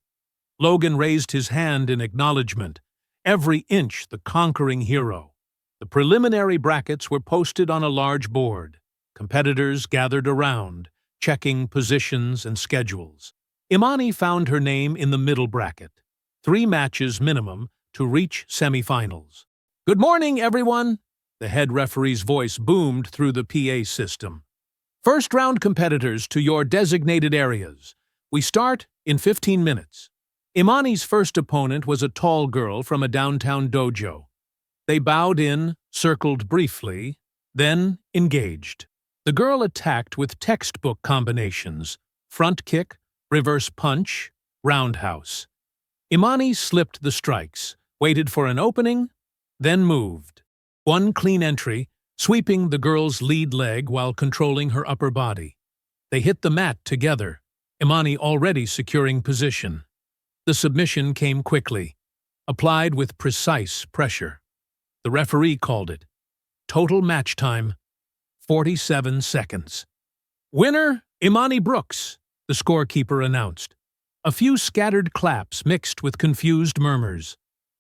Logan raised his hand in acknowledgement, every inch the conquering hero. The preliminary brackets were posted on a large board. Competitors gathered around, checking positions and schedules. Imani found her name in the middle bracket. 3 matches minimum to reach semifinals. "Good morning, everyone!" The head referee's voice boomed through the PA system. "First-round competitors to your designated areas. We start in 15 minutes. Imani's first opponent was a tall girl from a downtown dojo. They bowed in, circled briefly, then engaged. The girl attacked with textbook combinations: front kick, reverse punch, roundhouse. Imani slipped the strikes, waited for an opening, then moved. One clean entry, sweeping the girl's lead leg while controlling her upper body. They hit the mat together, Imani already securing position. The submission came quickly, applied with precise pressure. The referee called it. Total match time, 47 seconds. "Winner, Imani Brooks," the scorekeeper announced. A few scattered claps mixed with confused murmurs.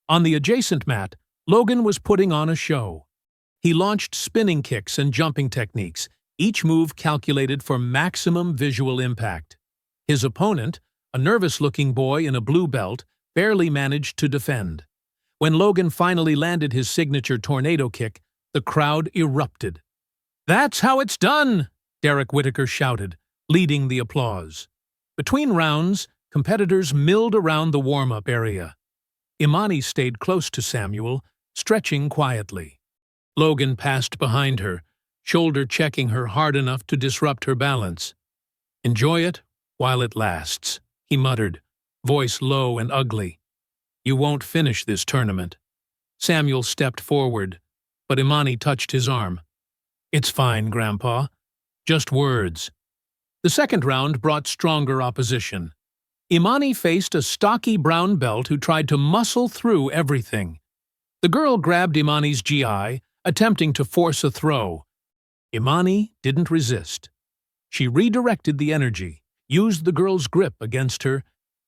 On the adjacent mat, Logan was putting on a show. He launched spinning kicks and jumping techniques, each move calculated for maximum visual impact. His opponent, a nervous-looking boy in a blue belt, barely managed to defend. When Logan finally landed his signature tornado kick, The crowd erupted. "That's how it's done!" Derek Whittaker shouted, leading the applause. Between rounds, competitors milled around the warm-up area. Imani stayed close to Samuel, stretching quietly. Logan passed behind her, shoulder-checking her hard enough to disrupt her balance. "Enjoy it while it lasts," he muttered, voice low and ugly. "You won't finish this tournament." Samuel stepped forward, but Imani touched his arm. "It's fine, Grandpa. Just words." The second round brought stronger opposition. Imani faced a stocky brown belt who tried to muscle through everything. The girl grabbed Imani's GI, attempting to force a throw. Imani didn't resist. She redirected the energy, used the girl's grip against her,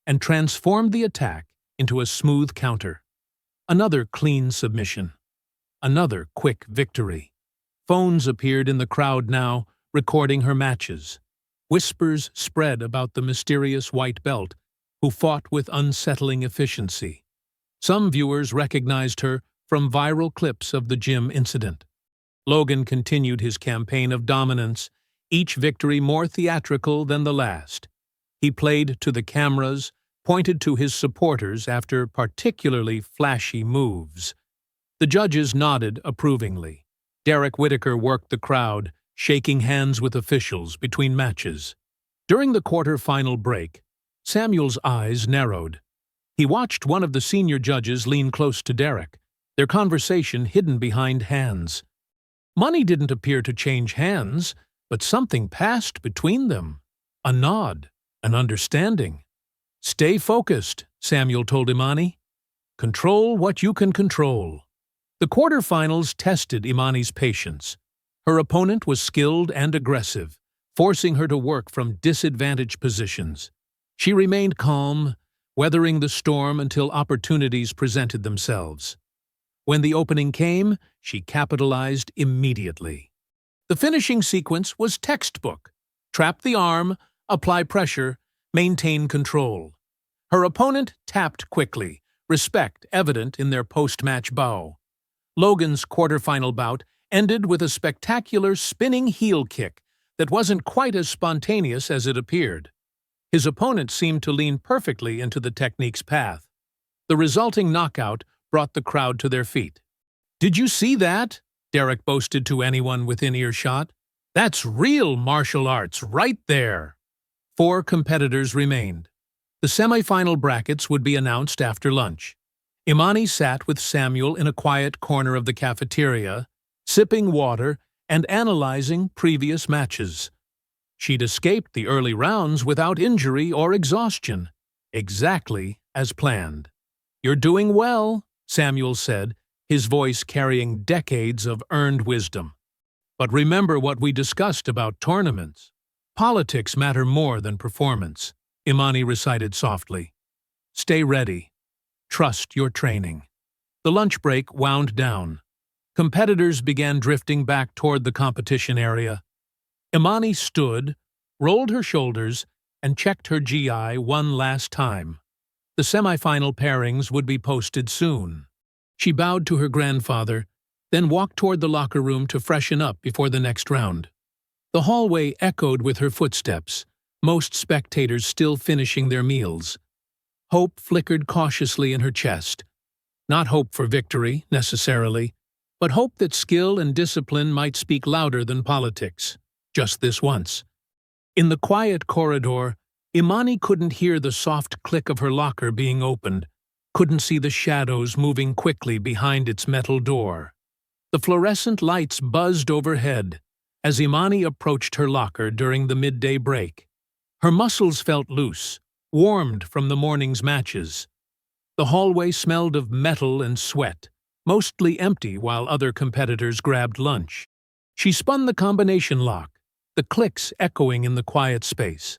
and transformed the attack into a smooth counter. Another clean submission. Another quick victory. Phones appeared in the crowd now, recording her matches. Whispers spread about the mysterious white belt, who fought with unsettling efficiency. Some viewers recognized her from viral clips of the gym incident. Logan continued his campaign of dominance, each victory more theatrical than the last. He played to the cameras, pointed to his supporters after particularly flashy moves. The judges nodded approvingly. Derek Whittaker worked the crowd, shaking hands with officials between matches. During the quarter-final break, Samuel's eyes narrowed. He watched one of the senior judges lean close to Derek, their conversation hidden behind hands. Money didn't appear to change hands, but something passed between them. A nod, an understanding. "Stay focused," Samuel told Imani. "Control what you can control." The quarterfinals tested Imani's patience. Her opponent was skilled and aggressive, forcing her to work from disadvantaged positions. She remained calm, weathering the storm until opportunities presented themselves. When the opening came, she capitalized immediately. The finishing sequence was textbook. Trap the arm, apply pressure, maintain control. Her opponent tapped quickly, respect evident in their post-match bow. Logan's quarterfinal bout ended with a spectacular spinning heel kick that wasn't quite as spontaneous as it appeared. His opponent seemed to lean perfectly into the technique's path. The resulting knockout brought the crowd to their feet. "Did you see that?" Derek boasted to anyone within earshot. "That's real martial arts right there." 4 competitors remained. The semifinal brackets would be announced after lunch. Imani sat with Samuel in a quiet corner of the cafeteria, sipping water and analyzing previous matches. She'd escaped the early rounds without injury or exhaustion, exactly as planned. "You're doing well," Samuel said, his voice carrying decades of earned wisdom. "But remember what we discussed about tournaments. Politics matter more than performance," Imani recited softly. "Stay ready. Trust your training." The lunch break wound down. Competitors began drifting back toward the competition area. Imani stood, rolled her shoulders, and checked her GI one last time. The semifinal pairings would be posted soon. She bowed to her grandfather, then walked toward the locker room to freshen up before the next round. The hallway echoed with her footsteps, most spectators still finishing their meals. Hope flickered cautiously in her chest. Not hope for victory, necessarily, but hope that skill and discipline might speak louder than politics, just this once. In the quiet corridor, Imani couldn't hear the soft click of her locker being opened, couldn't see the shadows moving quickly behind its metal door. The fluorescent lights buzzed overhead as Imani approached her locker during the midday break. Her muscles felt loose, warmed from the morning's matches. The hallway smelled of metal and sweat, mostly empty while other competitors grabbed lunch. She spun the combination lock, the clicks echoing in the quiet space.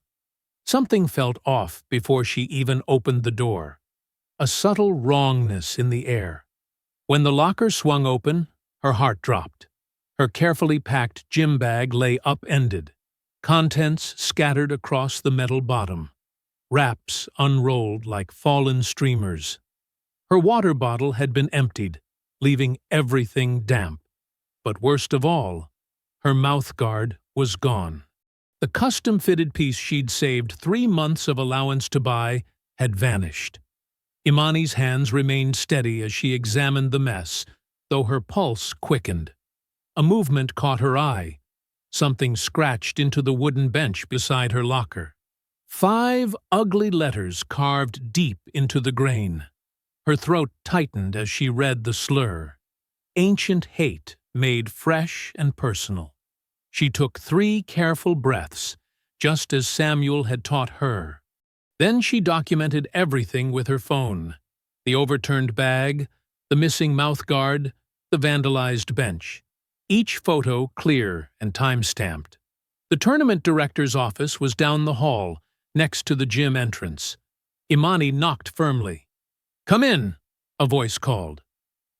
Something felt off before she even opened the door. A subtle wrongness in the air. When the locker swung open, her heart dropped. Her carefully packed gym bag lay upended, contents scattered across the metal bottom, wraps unrolled like fallen streamers. Her water bottle had been emptied, leaving everything damp. But worst of all, her mouthguard was gone. The custom-fitted piece she'd saved 3 months of allowance to buy had vanished. Imani's hands remained steady as she examined the mess, though her pulse quickened. A movement caught her eye. Something scratched into the wooden bench beside her locker. 5 ugly letters carved deep into the grain. Her throat tightened as she read the slur. Ancient hate made fresh and personal. She took 3 careful breaths, just as Samuel had taught her. Then she documented everything with her phone. The overturned bag, the missing mouthguard, the vandalized bench. Each photo clear and time-stamped. The tournament director's office was down the hall, next to the gym entrance. Imani knocked firmly. "Come in," a voice called.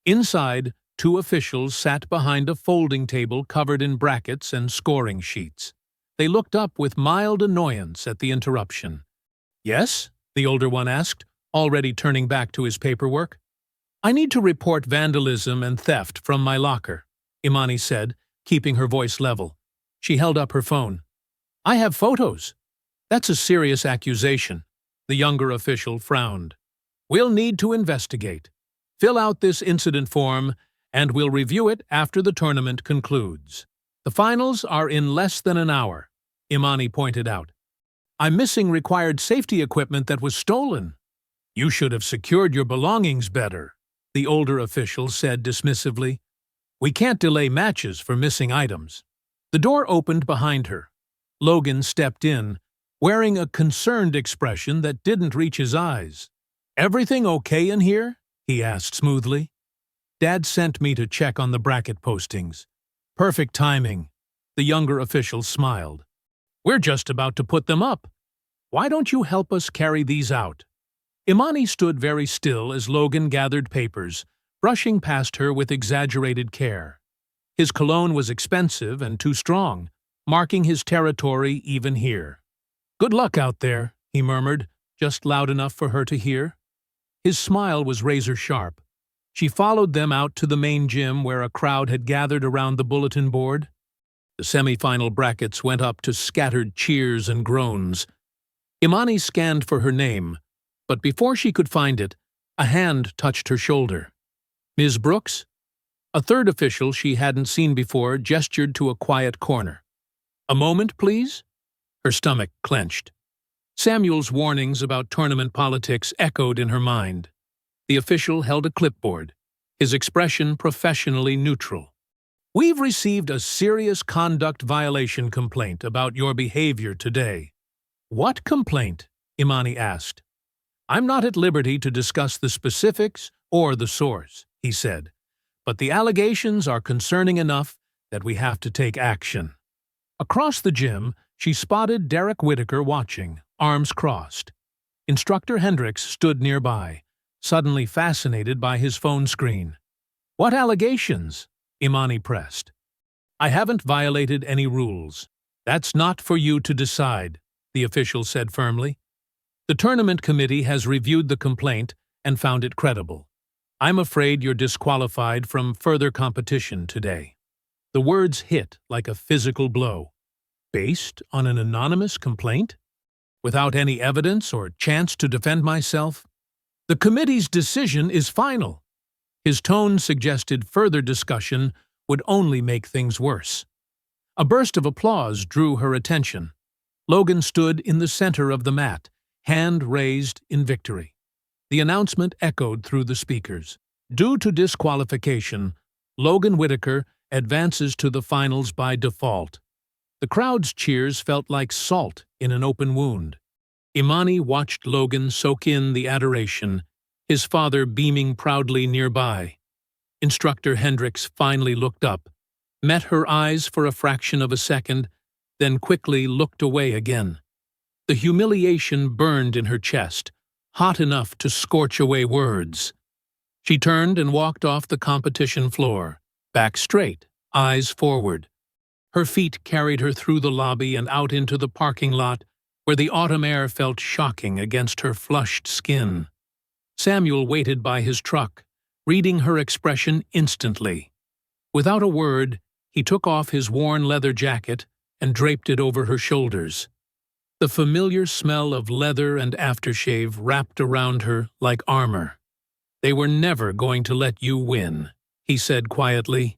Inside, 2 officials sat behind a folding table covered in brackets and scoring sheets. They looked up with mild annoyance at the interruption. "Yes?" the older one asked, already turning back to his paperwork. "I need to report vandalism and theft from my locker," Imani said, keeping her voice level. She held up her phone. "I have photos." "That's a serious accusation," the younger official frowned. "We'll need to investigate. Fill out this incident form, and we'll review it after the tournament concludes. The finals are in less than an hour," Imani pointed out. "I'm missing required safety equipment that was stolen." "You should have secured your belongings better," the older official said dismissively. "We can't delay matches for missing items." The door opened behind her. Logan stepped in, wearing a concerned expression that didn't reach his eyes. "Everything okay in here?" he asked smoothly. "Dad sent me to check on the bracket postings." "Perfect timing," the younger official smiled. "We're just about to put them up. Why don't you help us carry these out?" Imani stood very still as Logan gathered papers, brushing past her with exaggerated care. His cologne was expensive and too strong, marking his territory even here. "Good luck out there," he murmured, just loud enough for her to hear. His smile was razor-sharp. She followed them out to the main gym where a crowd had gathered around the bulletin board. The semi-final brackets went up to scattered cheers and groans. Imani scanned for her name, but before she could find it, a hand touched her shoulder. "Ms. Brooks?" A third official she hadn't seen before gestured to a quiet corner. "A moment, please?" Her stomach clenched. Samuel's warnings about tournament politics echoed in her mind. The official held a clipboard, his expression professionally neutral. "We've received a serious conduct violation complaint about your behavior today." "What complaint?" Imani asked. "I'm not at liberty to discuss the specifics or the source," he said, "but the allegations are concerning enough that we have to take action." Across the gym, she spotted Derek Whitaker watching, arms crossed. Instructor Hendricks stood nearby, suddenly fascinated by his phone screen. "What allegations?" Imani pressed. "I haven't violated any rules. That's not for you to decide," the official said firmly. "The tournament committee has reviewed the complaint and found it credible. I'm afraid you're disqualified from further competition today." The words hit like a physical blow. Based on an anonymous complaint? Without any evidence or chance to defend myself? "The committee's decision is final." His tone suggested further discussion would only make things worse. A burst of applause drew her attention. Logan stood in the center of the mat, hand raised in victory. The announcement echoed through the speakers. Due to disqualification, Logan Whitaker advances to the finals by default. The crowd's cheers felt like salt in an open wound. Imani watched Logan soak in the adoration, his father beaming proudly nearby. Instructor Hendricks finally looked up, met her eyes for a fraction of a second, then quickly looked away again. The humiliation burned in her chest, hot enough to scorch away words. She turned and walked off the competition floor, back straight, eyes forward. Her feet carried her through the lobby and out into the parking lot, where the autumn air felt shocking against her flushed skin. Samuel waited by his truck, reading her expression instantly. Without a word, he took off his worn leather jacket and draped it over her shoulders. The familiar smell of leather and aftershave wrapped around her like armor. "They were never going to let you win," he said quietly.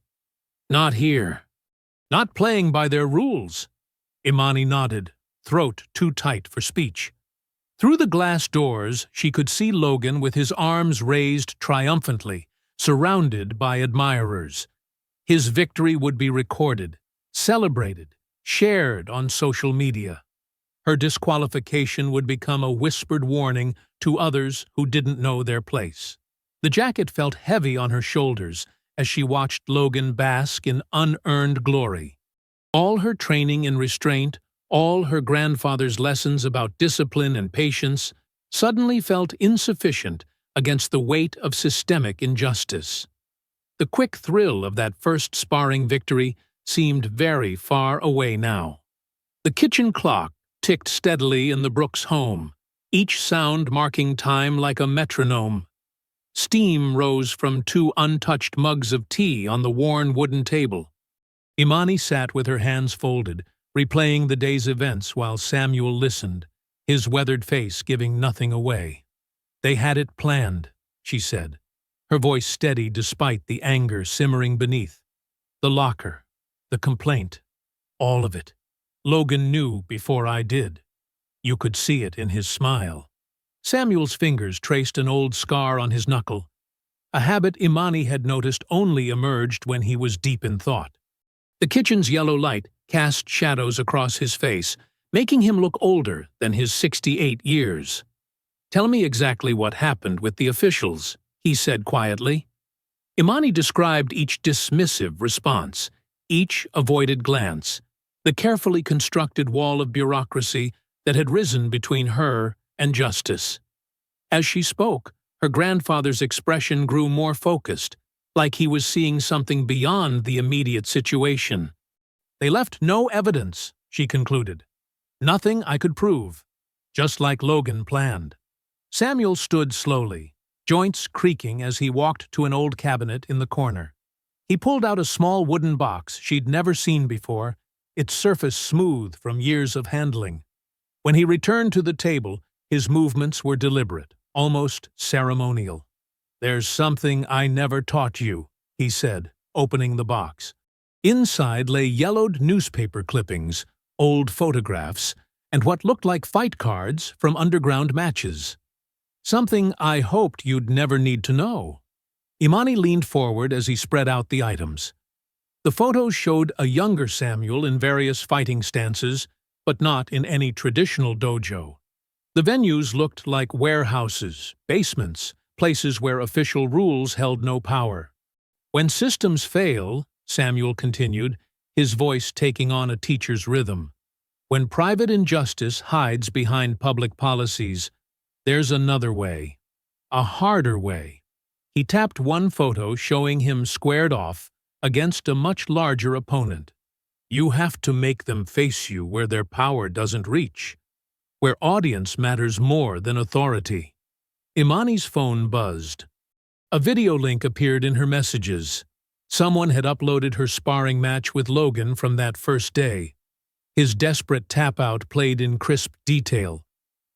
"Not here. Not playing by their rules." Imani nodded, throat too tight for speech. Through the glass doors, she could see Logan with his arms raised triumphantly, surrounded by admirers. His victory would be recorded, celebrated, shared on social media. Her disqualification would become a whispered warning to others who didn't know their place. The jacket felt heavy on her shoulders as she watched Logan bask in unearned glory. All her training in restraint, all her grandfather's lessons about discipline and patience, suddenly felt insufficient against the weight of systemic injustice. The quick thrill of that first sparring victory seemed very far away now. The kitchen clock ticked steadily in the Brooks home, each sound marking time like a metronome. Steam rose from 2 untouched mugs of tea on the worn wooden table. Imani sat with her hands folded, replaying the day's events while Samuel listened, his weathered face giving nothing away. "They had it planned," she said, her voice steady despite the anger simmering beneath. "The locker, the complaint, all of it. Logan knew before I did." You could see it in his smile. Samuel's fingers traced an old scar on his knuckle, a habit Imani had noticed only emerged when he was deep in thought. The kitchen's yellow light cast shadows across his face, making him look older than his 68 years. "Tell me exactly what happened with the officials," he said quietly. Imani described each dismissive response, each avoided glance, the carefully constructed wall of bureaucracy that had risen between her and justice. As she spoke, her grandfather's expression grew more focused, like he was seeing something beyond the immediate situation. "They left no evidence," she concluded. "Nothing I could prove, just like Logan planned." Samuel stood slowly, joints creaking as he walked to an old cabinet in the corner. He pulled out a small wooden box she'd never seen before, its surface smooth from years of handling. When he returned to the table, his movements were deliberate, almost ceremonial. "There's something I never taught you," he said, opening the box. Inside lay yellowed newspaper clippings, old photographs, and what looked like fight cards from underground matches. "Something I hoped you'd never need to know." Imani leaned forward as he spread out the items. The photos showed a younger Samuel in various fighting stances, but not in any traditional dojo. The venues looked like warehouses, basements, places where official rules held no power. "When systems fail," Samuel continued, his voice taking on a teacher's rhythm, "when private injustice hides behind public policies, there's another way. A harder way." He tapped one photo showing him squared off against a much larger opponent. "You have to make them face you where their power doesn't reach, where audience matters more than authority." Imani's phone buzzed. A video link appeared in her messages. Someone had uploaded her sparring match with Logan from that first day. His desperate tap-out played in crisp detail.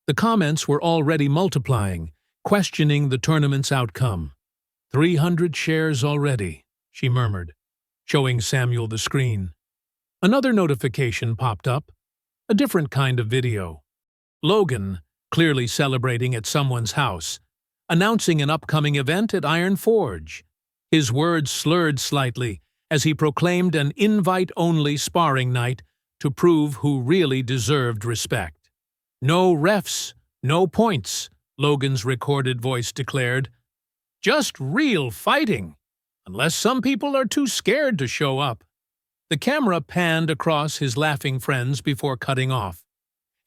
The comments were already multiplying, questioning the tournament's outcome. 300 shares already," she murmured, showing Samuel the screen. Another notification popped up, a different kind of video. Logan, clearly celebrating at someone's house, announcing an upcoming event at Iron Forge. His words slurred slightly as he proclaimed an invite-only sparring night to prove who really deserved respect. "No refs, no points," Logan's recorded voice declared. "Just real fighting, unless some people are too scared to show up." The camera panned across his laughing friends before cutting off.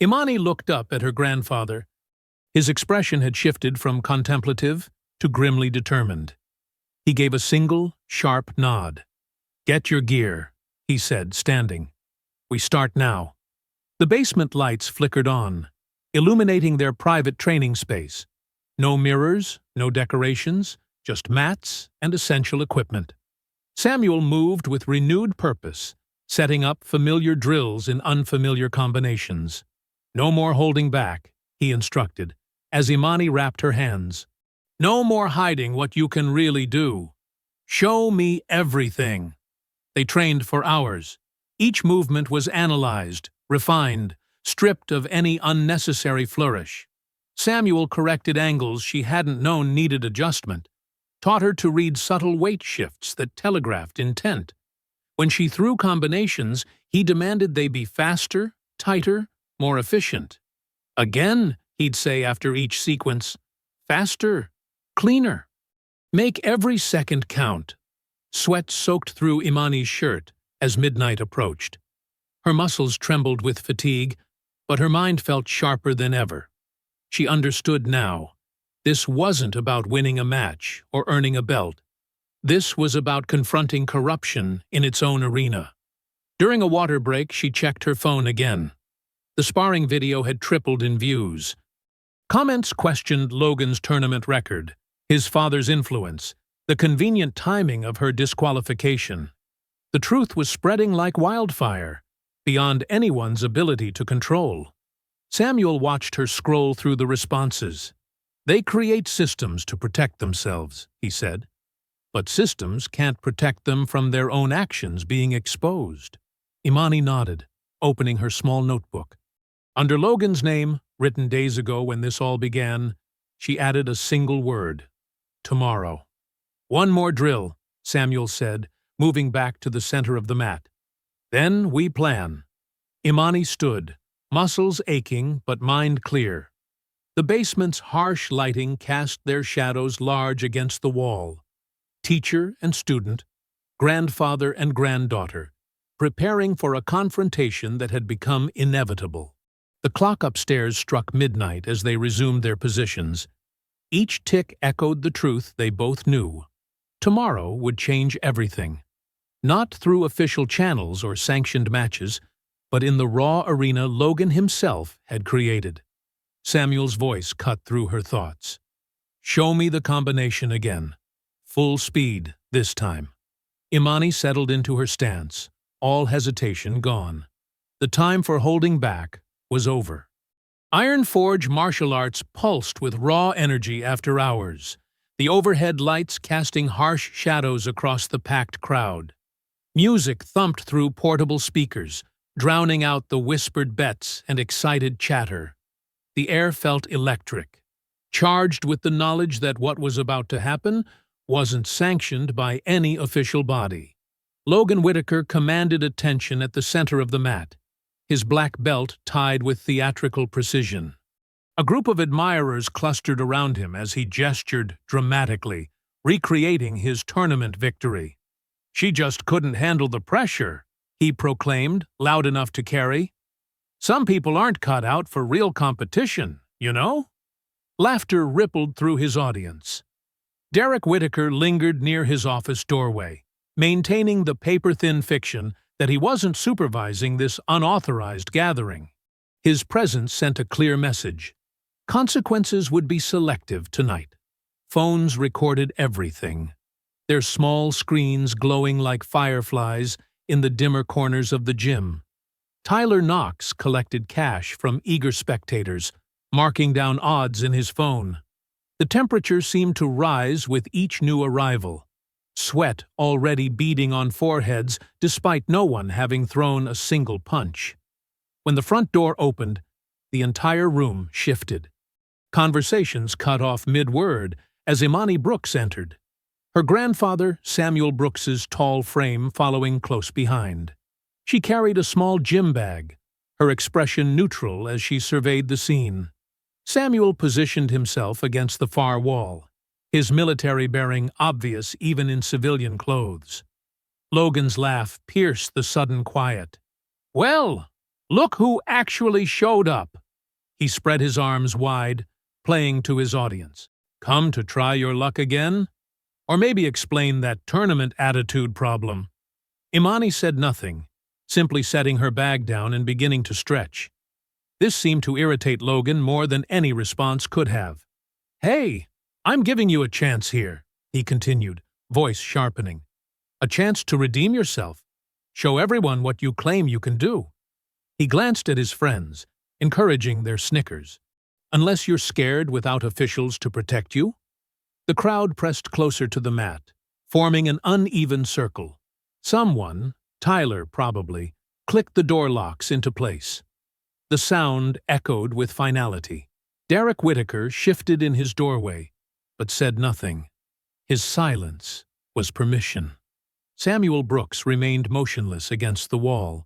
Imani looked up at her grandfather. His expression had shifted from contemplative to grimly determined. He gave a single, sharp nod. "Get your gear," he said, standing. "We start now." The basement lights flickered on, illuminating their private training space. No mirrors, no decorations, just mats and essential equipment. Samuel moved with renewed purpose, setting up familiar drills in unfamiliar combinations. "No more holding back," he instructed, as Imani wrapped her hands. "No more hiding what you can really do. Show me everything." They trained for hours. Each movement was analyzed, refined, stripped of any unnecessary flourish. Samuel corrected angles she hadn't known needed adjustment, taught her to read subtle weight shifts that telegraphed intent. When she threw combinations, he demanded they be faster, tighter, more efficient. "Again," he'd say after each sequence, "faster, cleaner." "Make every second count." Sweat soaked through Imani's shirt as midnight approached. Her muscles trembled with fatigue, but her mind felt sharper than ever. She understood now. This wasn't about winning a match or earning a belt. This was about confronting corruption in its own arena. During a water break, she checked her phone again. The sparring video had tripled in views. Comments questioned Logan's tournament record, his father's influence, the convenient timing of her disqualification. The truth was spreading like wildfire, beyond anyone's ability to control. Samuel watched her scroll through the responses. "They create systems to protect themselves," he said. "But systems can't protect them from their own actions being exposed." Imani nodded, opening her small notebook. Under Logan's name, written days ago when this all began, she added a single word: tomorrow. "One more drill," Samuel said, moving back to the center of the mat. "Then we plan." Imani stood, muscles aching but mind clear. The basement's harsh lighting cast their shadows large against the wall. Teacher and student, grandfather and granddaughter, preparing for a confrontation that had become inevitable. The clock upstairs struck midnight as they resumed their positions. Each tick echoed the truth they both knew. Tomorrow would change everything. Not through official channels or sanctioned matches, but in the raw arena Logan himself had created. Samuel's voice cut through her thoughts. "Show me the combination again. Full speed, this time." Imani settled into her stance, all hesitation gone. The time for holding back was over. Iron Forge martial arts pulsed with raw energy after hours, the overhead lights casting harsh shadows across the packed crowd. Music thumped through portable speakers, drowning out the whispered bets and excited chatter. The air felt electric, charged with the knowledge that what was about to happen wasn't sanctioned by any official body. Logan Whitaker commanded attention at the center of the mat, his black belt tied with theatrical precision. A group of admirers clustered around him as he gestured dramatically, recreating his tournament victory. "She just couldn't handle the pressure," he proclaimed, loud enough to carry. "Some people aren't cut out for real competition, you know?" Laughter rippled through his audience. Derek Whitaker lingered near his office doorway, maintaining the paper-thin fiction that he wasn't supervising this unauthorized gathering. His presence sent a clear message. Consequences would be selective tonight. Phones recorded everything, their small screens glowing like fireflies in the dimmer corners of the gym. Tyler Knox collected cash from eager spectators, marking down odds in his phone. The temperature seemed to rise with each new arrival, sweat already beading on foreheads despite no one having thrown a single punch. When the front door opened, the entire room shifted. Conversations cut off mid-word as Imani Brooks entered, her grandfather, Samuel Brooks's tall frame, following close behind. She carried a small gym bag, her expression neutral as she surveyed the scene. Samuel positioned himself against the far wall, his military bearing obvious even in civilian clothes. Logan's laugh pierced the sudden quiet. "Well, look who actually showed up." He spread his arms wide, playing to his audience. "Come to try your luck again? Or maybe explain that tournament attitude problem?" Imani said nothing, simply setting her bag down and beginning to stretch. This seemed to irritate Logan more than any response could have. "Hey, I'm giving you a chance here," he continued, voice sharpening. A chance to redeem yourself. Show everyone what you claim you can do. He glanced at his friends, encouraging their snickers. Unless you're scared without officials to protect you? The crowd pressed closer to the mat, forming an uneven circle. Someone, Tyler probably, clicked the door locks into place. The sound echoed with finality. Derek Whittaker shifted in his doorway, but said nothing. His silence was permission. Samuel Brooks remained motionless against the wall,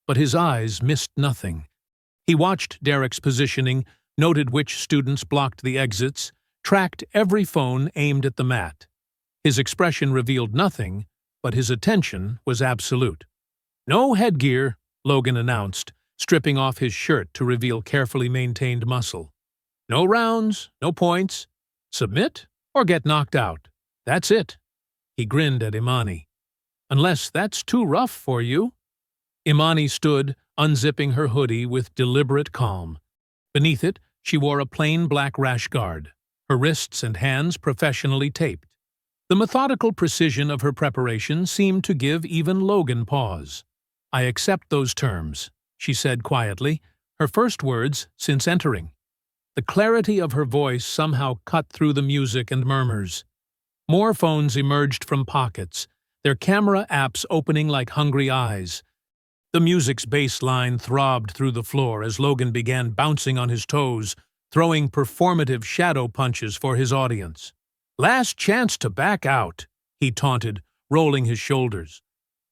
but his eyes missed nothing. He watched Derek's positioning, noted which students blocked the exits, tracked every phone aimed at the mat. His expression revealed nothing, but his attention was absolute. "No headgear," Logan announced, stripping off his shirt to reveal carefully maintained muscle. "No rounds, no points. Submit or get knocked out. That's it." He grinned at Imani. "Unless that's too rough for you." Imani stood, unzipping her hoodie with deliberate calm. Beneath it, she wore a plain black rash guard, her wrists and hands professionally taped. The methodical precision of her preparation seemed to give even Logan pause. "I accept those terms," she said quietly, her first words since entering. The clarity of her voice somehow cut through the music and murmurs. More phones emerged from pockets, their camera apps opening like hungry eyes. The music's bass line throbbed through the floor as Logan began bouncing on his toes, throwing performative shadow punches for his audience. "Last chance to back out," he taunted, rolling his shoulders.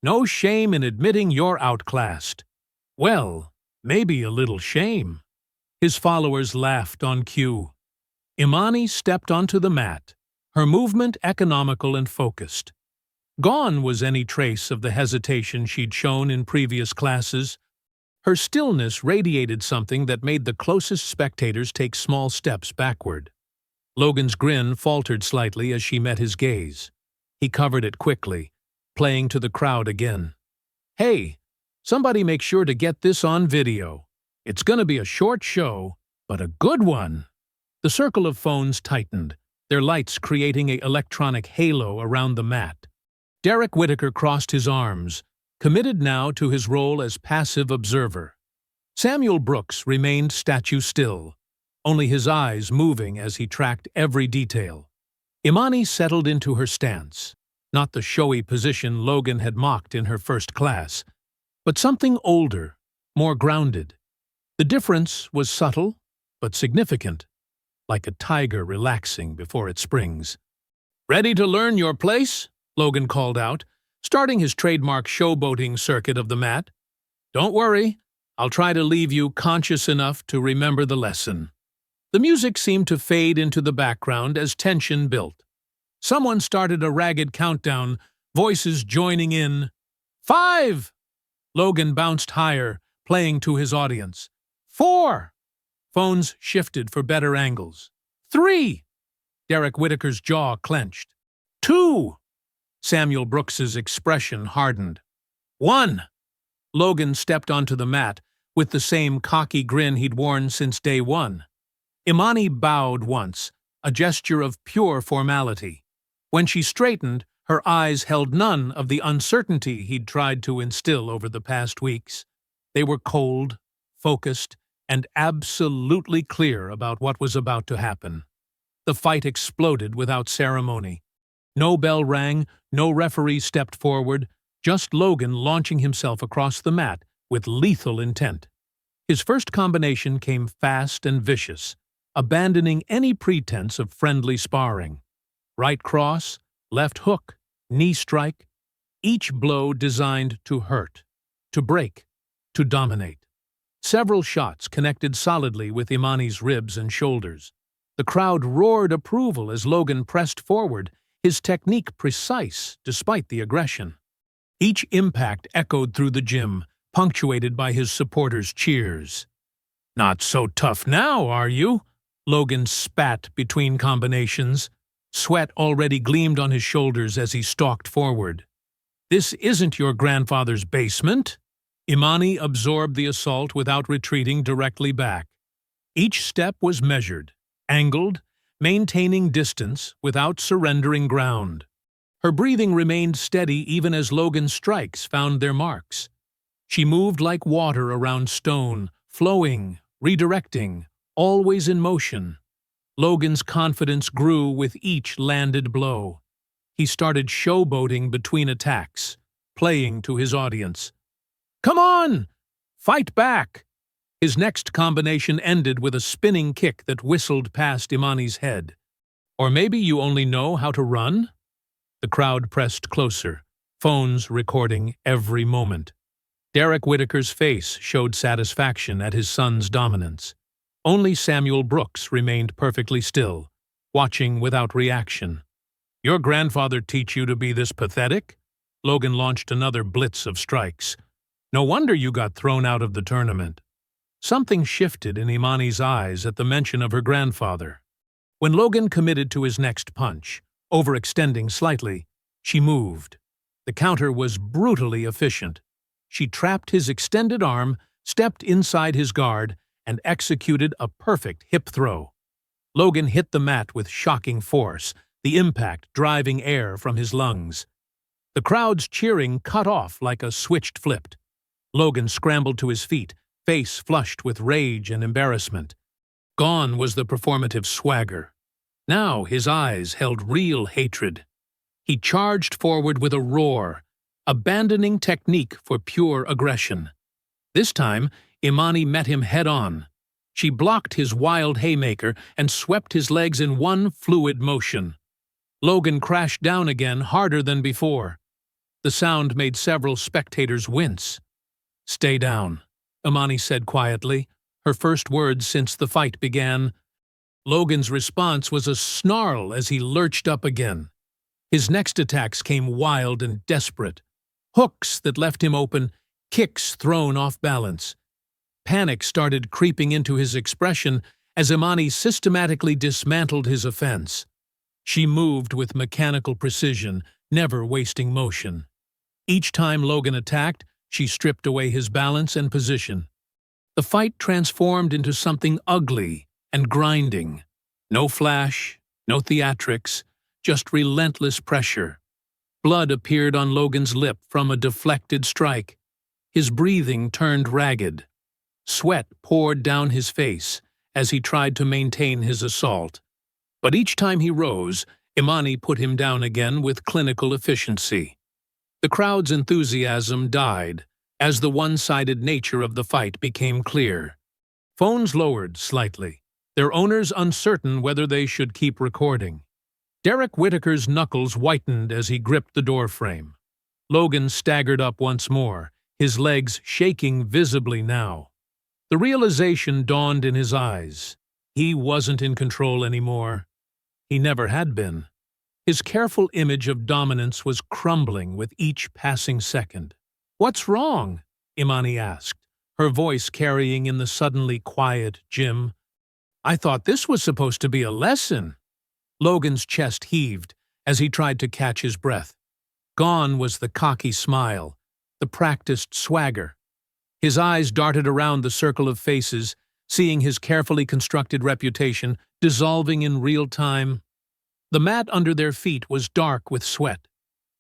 "No shame in admitting you're outclassed." "Well, maybe a little shame." His followers laughed on cue. Imani stepped onto the mat, her movement economical and focused. Gone was any trace of the hesitation she'd shown in previous classes. Her stillness radiated something that made the closest spectators take small steps backward. Logan's grin faltered slightly as she met his gaze. He covered it quickly, playing to the crowd again. "Hey, somebody make sure to get this on video. It's gonna be a short show, but a good one." The circle of phones tightened, their lights creating an electronic halo around the mat. Derek Whittaker crossed his arms, committed now to his role as passive observer. Samuel Brooks remained statue still, only his eyes moving as he tracked every detail. Imani settled into her stance, not the showy position Logan had mocked in her first class, but something older, more grounded. The difference was subtle, but significant, like a tiger relaxing before it springs. "Ready to learn your place?" Logan called out, starting his trademark showboating circuit of the mat. "Don't worry, I'll try to leave you conscious enough to remember the lesson." The music seemed to fade into the background as tension built. Someone started a ragged countdown, voices joining in. 5! Logan bounced higher, playing to his audience. 4! Phones shifted for better angles. 3! Derek Whittaker's jaw clenched. 2! Samuel Brooks's expression hardened. 1! Logan stepped onto the mat, with the same cocky grin he'd worn since day one. Imani bowed once, a gesture of pure formality. When she straightened, her eyes held none of the uncertainty he'd tried to instill over the past weeks. They were cold, focused, and absolutely clear about what was about to happen. The fight exploded without ceremony. No bell rang, no referee stepped forward, just Logan launching himself across the mat with lethal intent. His first combination came fast and vicious, abandoning any pretense of friendly sparring. Right cross, left hook, knee strike, each blow designed to hurt, to break, to dominate. Several shots connected solidly with Imani's ribs and shoulders. The crowd roared approval as Logan pressed forward, his technique precise despite the aggression. Each impact echoed through the gym, punctuated by his supporters' cheers. "Not so tough now, are you?" Logan spat between combinations. Sweat already gleamed on his shoulders as he stalked forward. "This isn't your grandfather's basement." Imani absorbed the assault without retreating directly back. Each step was measured, angled, maintaining distance without surrendering ground. Her breathing remained steady even as Logan's strikes found their marks. She moved like water around stone, flowing, redirecting, always in motion. Logan's confidence grew with each landed blow. He started showboating between attacks, playing to his audience. "Come on! Fight back!" His next combination ended with a spinning kick that whistled past Imani's head. "Or maybe you only know how to run?" The crowd pressed closer, phones recording every moment. Derek Whitaker's face showed satisfaction at his son's dominance. Only Samuel Brooks remained perfectly still, watching without reaction. "Your grandfather teach you to be this pathetic?" Logan launched another blitz of strikes. "No wonder you got thrown out of the tournament." Something shifted in Imani's eyes at the mention of her grandfather. When Logan committed to his next punch, overextending slightly, she moved. The counter was brutally efficient. She trapped his extended arm, stepped inside his guard, and executed a perfect hip throw. Logan hit the mat with shocking force, the impact driving air from his lungs. The crowd's cheering cut off like a switch flipped. Logan scrambled to his feet, face flushed with rage and embarrassment. Gone was the performative swagger. Now his eyes held real hatred. He charged forward with a roar, abandoning technique for pure aggression. This time, Imani met him head-on. She blocked his wild haymaker and swept his legs in one fluid motion. Logan crashed down again harder than before. The sound made several spectators wince. "Stay down," Imani said quietly, her first words since the fight began. Logan's response was a snarl as he lurched up again. His next attacks came wild and desperate. Hooks that left him open, kicks thrown off balance. Panic started creeping into his expression as Imani systematically dismantled his offense. She moved with mechanical precision, never wasting motion. Each time Logan attacked, she stripped away his balance and position. The fight transformed into something ugly and grinding. No flash, no theatrics, just relentless pressure. Blood appeared on Logan's lip from a deflected strike. His breathing turned ragged. Sweat poured down his face as he tried to maintain his assault. But each time he rose, Imani put him down again with clinical efficiency. The crowd's enthusiasm died as the one-sided nature of the fight became clear. Phones lowered slightly, their owners uncertain whether they should keep recording. Derek Whitaker's knuckles whitened as he gripped the doorframe. Logan staggered up once more, his legs shaking visibly now. The realization dawned in his eyes. He wasn't in control anymore. He never had been. His careful image of dominance was crumbling with each passing second. "What's wrong?" Imani asked, her voice carrying in the suddenly quiet Jim. "I thought this was supposed to be a lesson." Logan's chest heaved as he tried to catch his breath. Gone was the cocky smile, the practiced swagger. His eyes darted around the circle of faces, seeing his carefully constructed reputation dissolving in real time. The mat under their feet was dark with sweat.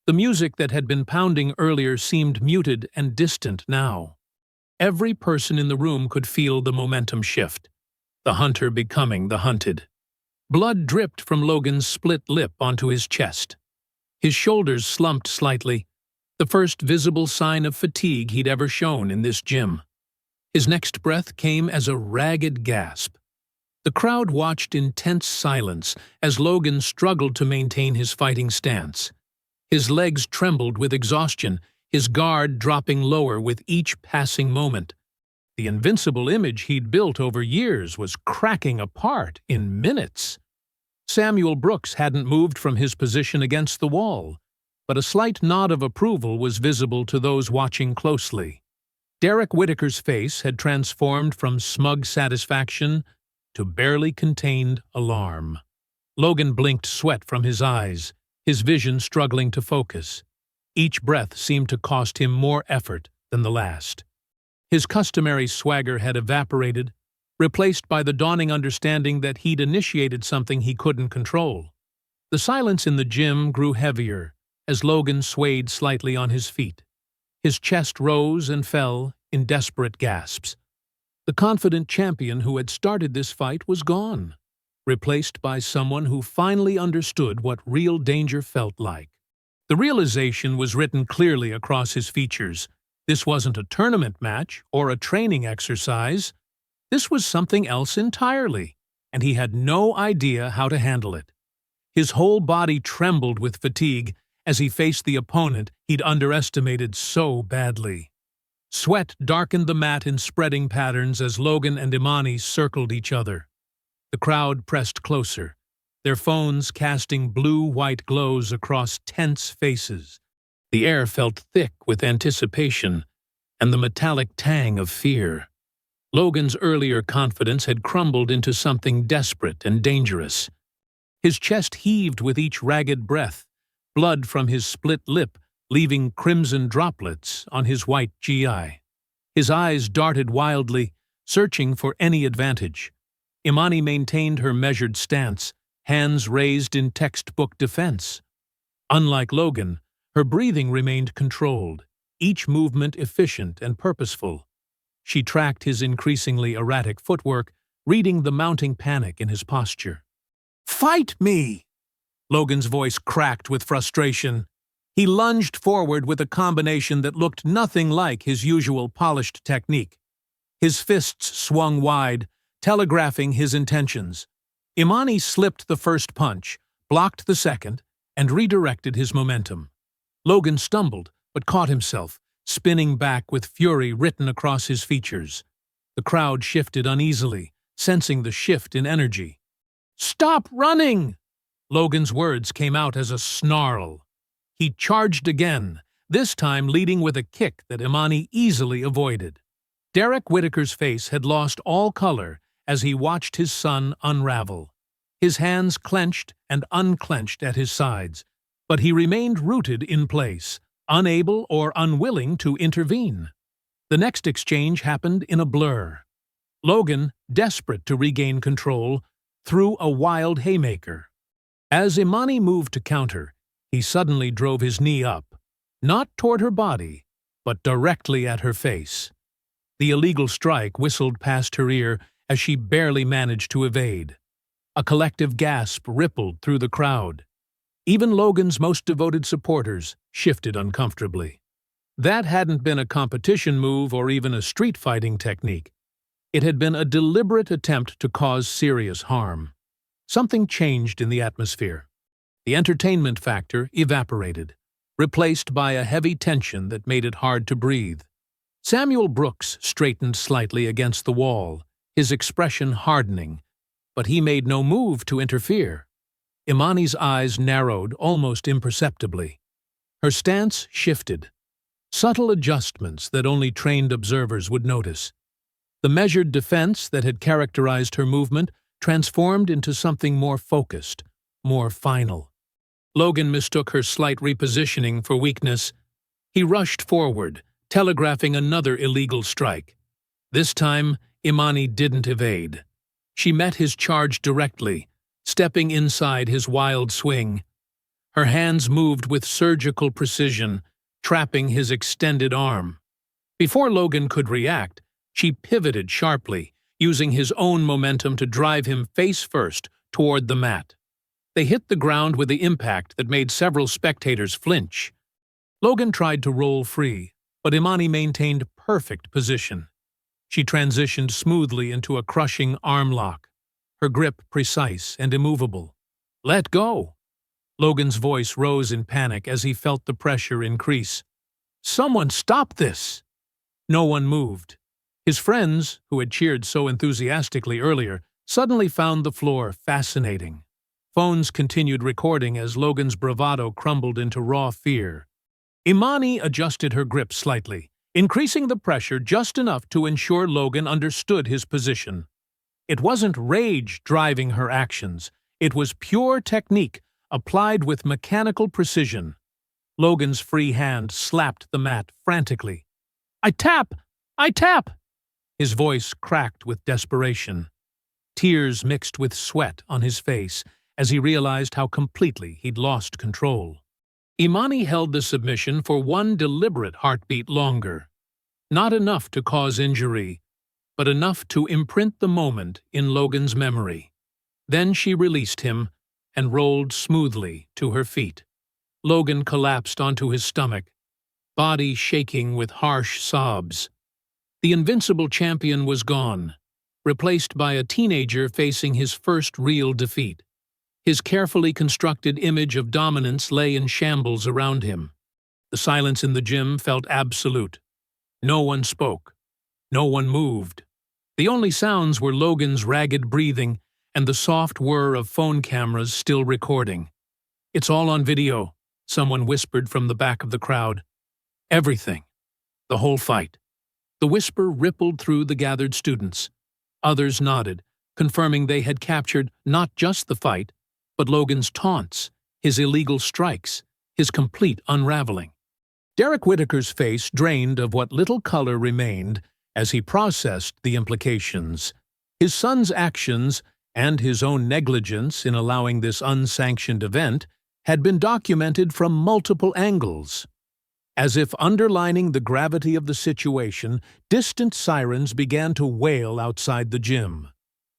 The music that had been pounding earlier seemed muted and distant now. Every person in the room could feel the momentum shift, the hunter becoming the hunted. Blood dripped from Logan's split lip onto his chest. His shoulders slumped slightly, the first visible sign of fatigue he'd ever shown in this gym. His next breath came as a ragged gasp. The crowd watched in tense silence as Logan struggled to maintain his fighting stance. His legs trembled with exhaustion, his guard dropping lower with each passing moment. The invincible image he'd built over years was cracking apart in minutes. Samuel Brooks hadn't moved from his position against the wall, but a slight nod of approval was visible to those watching closely. Derek Whitaker's face had transformed from smug satisfaction to barely contained alarm. Logan blinked sweat from his eyes, his vision struggling to focus. Each breath seemed to cost him more effort than the last. His customary swagger had evaporated, replaced by the dawning understanding that he'd initiated something he couldn't control. The silence in the gym grew heavier, as Logan swayed slightly on his feet. His chest rose and fell in desperate gasps. The confident champion who had started this fight was gone, replaced by someone who finally understood what real danger felt like. The realization was written clearly across his features. This wasn't a tournament match or a training exercise. This was something else entirely, and he had no idea how to handle it. His whole body trembled with fatigue as he faced the opponent he'd underestimated so badly. Sweat darkened the mat in spreading patterns as Logan and Imani circled each other. The crowd pressed closer, their phones casting blue-white glows across tense faces. The air felt thick with anticipation and the metallic tang of fear. Logan's earlier confidence had crumbled into something desperate and dangerous. His chest heaved with each ragged breath, blood from his split lip leaving crimson droplets on his white GI. His eyes darted wildly, searching for any advantage. Imani maintained her measured stance, hands raised in textbook defense. Unlike Logan, her breathing remained controlled, each movement efficient and purposeful. She tracked his increasingly erratic footwork, reading the mounting panic in his posture. "Fight me!" Logan's voice cracked with frustration. He lunged forward with a combination that looked nothing like his usual polished technique. His fists swung wide, telegraphing his intentions. Imani slipped the first punch, blocked the second, and redirected his momentum. Logan stumbled, but caught himself, spinning back with fury written across his features. The crowd shifted uneasily, sensing the shift in energy. "Stop running!" Logan's words came out as a snarl. He charged again, this time leading with a kick that Imani easily avoided. Derek Whitaker's face had lost all color as he watched his son unravel. His hands clenched and unclenched at his sides, but he remained rooted in place, unable or unwilling to intervene. The next exchange happened in a blur. Logan, desperate to regain control, threw a wild haymaker. As Imani moved to counter, he suddenly drove his knee up, not toward her body, but directly at her face. The illegal strike whistled past her ear as she barely managed to evade. A collective gasp rippled through the crowd. Even Logan's most devoted supporters shifted uncomfortably. That hadn't been a competition move or even a street fighting technique. It had been a deliberate attempt to cause serious harm. Something changed in the atmosphere. The entertainment factor evaporated, replaced by a heavy tension that made it hard to breathe. Samuel Brooks straightened slightly against the wall, his expression hardening, but he made no move to interfere. Imani's eyes narrowed almost imperceptibly. Her stance shifted, subtle adjustments that only trained observers would notice. The measured defense that had characterized her movement transformed into something more focused, more final. Logan mistook her slight repositioning for weakness. He rushed forward, telegraphing another illegal strike. This time, Imani didn't evade. She met his charge directly, stepping inside his wild swing. Her hands moved with surgical precision, trapping his extended arm. Before Logan could react, she pivoted sharply, using his own momentum to drive him face first toward the mat. They hit the ground with the impact that made several spectators flinch. Logan tried to roll free, but Imani maintained perfect position. She transitioned smoothly into a crushing arm lock, her grip precise and immovable. "Let go!" Logan's voice rose in panic as he felt the pressure increase. "Someone stop this!" No one moved. His friends, who had cheered so enthusiastically earlier, suddenly found the floor fascinating. Phones continued recording as Logan's bravado crumbled into raw fear. Imani adjusted her grip slightly, increasing the pressure just enough to ensure Logan understood his position. It wasn't rage driving her actions. It was pure technique, applied with mechanical precision. Logan's free hand slapped the mat frantically. "I tap! I tap!" His voice cracked with desperation. Tears mixed with sweat on his face as he realized how completely he'd lost control. Imani held the submission for one deliberate heartbeat longer. Not enough to cause injury, but enough to imprint the moment in Logan's memory. Then she released him and rolled smoothly to her feet. Logan collapsed onto his stomach, body shaking with harsh sobs. The invincible champion was gone, replaced by a teenager facing his first real defeat. His carefully constructed image of dominance lay in shambles around him. The silence in the gym felt absolute. No one spoke. No one moved. The only sounds were Logan's ragged breathing and the soft whir of phone cameras still recording. "It's all on video," someone whispered from the back of the crowd. "Everything. The whole fight." The whisper rippled through the gathered students. Others nodded, confirming they had captured not just the fight, but Logan's taunts, his illegal strikes, his complete unraveling. Derek Whitaker's face drained of what little color remained as he processed the implications. His son's actions and his own negligence in allowing this unsanctioned event had been documented from multiple angles. As if underlining the gravity of the situation, distant sirens began to wail outside the gym.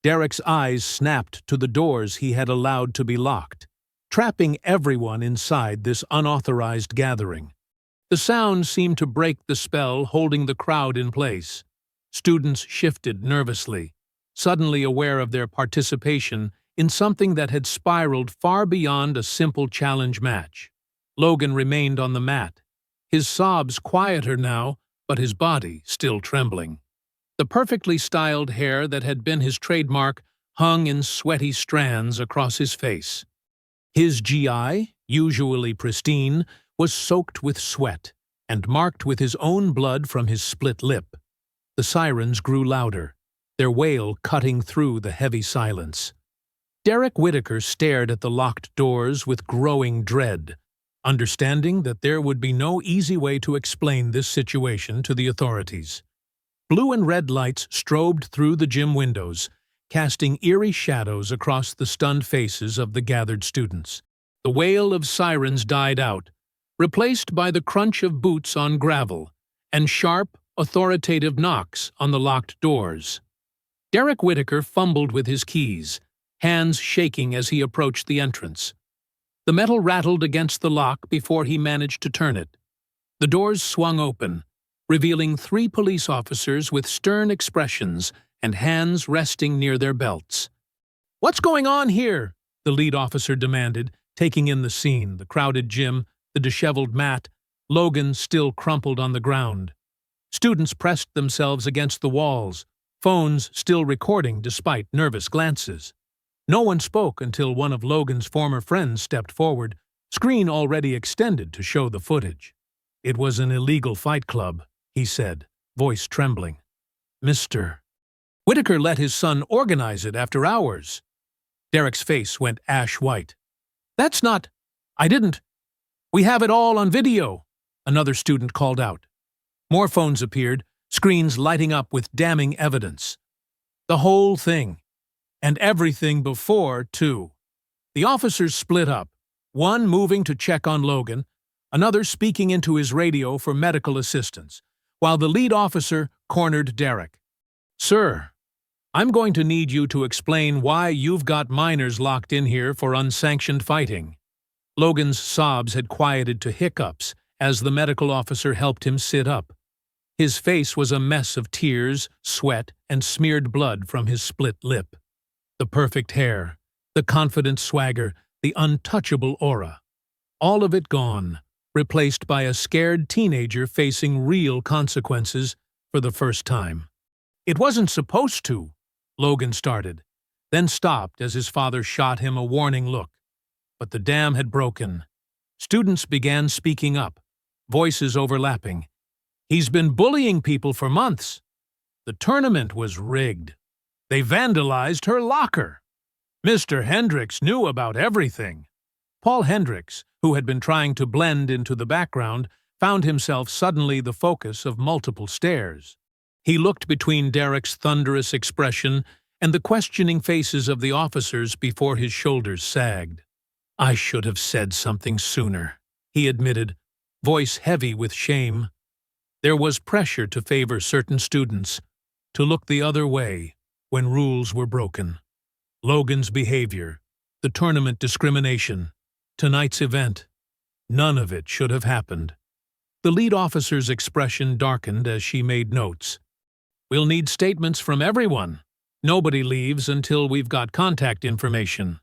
Derek's eyes snapped to the doors he had allowed to be locked, trapping everyone inside this unauthorized gathering. The sound seemed to break the spell holding the crowd in place. Students shifted nervously, suddenly aware of their participation in something that had spiraled far beyond a simple challenge match. Logan remained on the mat, his sobs quieter now, but his body still trembling. The perfectly styled hair that had been his trademark hung in sweaty strands across his face. His GI, usually pristine, was soaked with sweat and marked with his own blood from his split lip. The sirens grew louder, their wail cutting through the heavy silence. Derek Whitaker stared at the locked doors with growing dread, understanding that there would be no easy way to explain this situation to the authorities. Blue and red lights strobed through the gym windows, casting eerie shadows across the stunned faces of the gathered students. The wail of sirens died out, replaced by the crunch of boots on gravel and sharp, authoritative knocks on the locked doors. Derek Whitaker fumbled with his keys, hands shaking as he approached the entrance. The metal rattled against the lock before he managed to turn it. The doors swung open, revealing 3 police officers with stern expressions and hands resting near their belts. "What's going on here?" the lead officer demanded, taking in the scene, the crowded gym, the disheveled mat, Logan still crumpled on the ground. Students pressed themselves against the walls, phones still recording despite nervous glances. No one spoke until one of Logan's former friends stepped forward, screen already extended to show the footage. "It was an illegal fight club," he said, voice trembling. "Mr. Whitaker let his son organize it after hours." Derek's face went ash-white. "That's not... I didn't... We have it all on video," another student called out. More phones appeared, screens lighting up with damning evidence. The whole thing. And everything before, too. The officers split up, one moving to check on Logan, another speaking into his radio for medical assistance, while the lead officer cornered Derek. "Sir, I'm going to need you to explain why you've got minors locked in here for unsanctioned fighting." Logan's sobs had quieted to hiccups as the medical officer helped him sit up. His face was a mess of tears, sweat, and smeared blood from his split lip. The perfect hair, the confident swagger, the untouchable aura. All of it gone, replaced by a scared teenager facing real consequences for the first time. "It wasn't supposed to," Logan started, then stopped as his father shot him a warning look. But the dam had broken. Students began speaking up, voices overlapping. "He's been bullying people for months. The tournament was rigged. They vandalized her locker. Mr. Hendricks knew about everything." Paul Hendricks, who had been trying to blend into the background, found himself suddenly the focus of multiple stares. He looked between Derek's thunderous expression and the questioning faces of the officers before his shoulders sagged. "I should have said something sooner," he admitted, voice heavy with shame. There was pressure to favor certain students, to look the other way when rules were broken. Logan's behavior, the tournament discrimination, tonight's event, none of it should have happened. The lead officer's expression darkened as she made notes. We'll need statements from everyone. Nobody leaves until we've got contact information.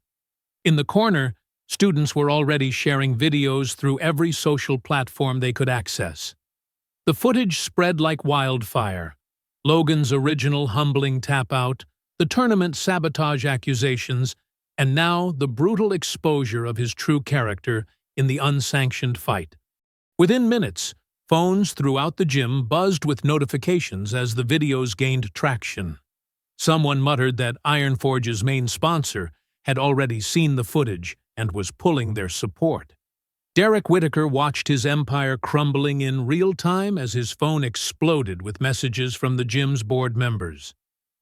In the corner, students were already sharing videos through every social platform they could access. The footage spread like wildfire. Logan's original humbling tap-out, the tournament sabotage accusations, and now the brutal exposure of his true character in the unsanctioned fight. Within minutes, phones throughout the gym buzzed with notifications as the videos gained traction. Someone muttered that Ironforge's main sponsor had already seen the footage and was pulling their support. Derek Whitaker watched his empire crumbling in real time as his phone exploded with messages from the gym's board members.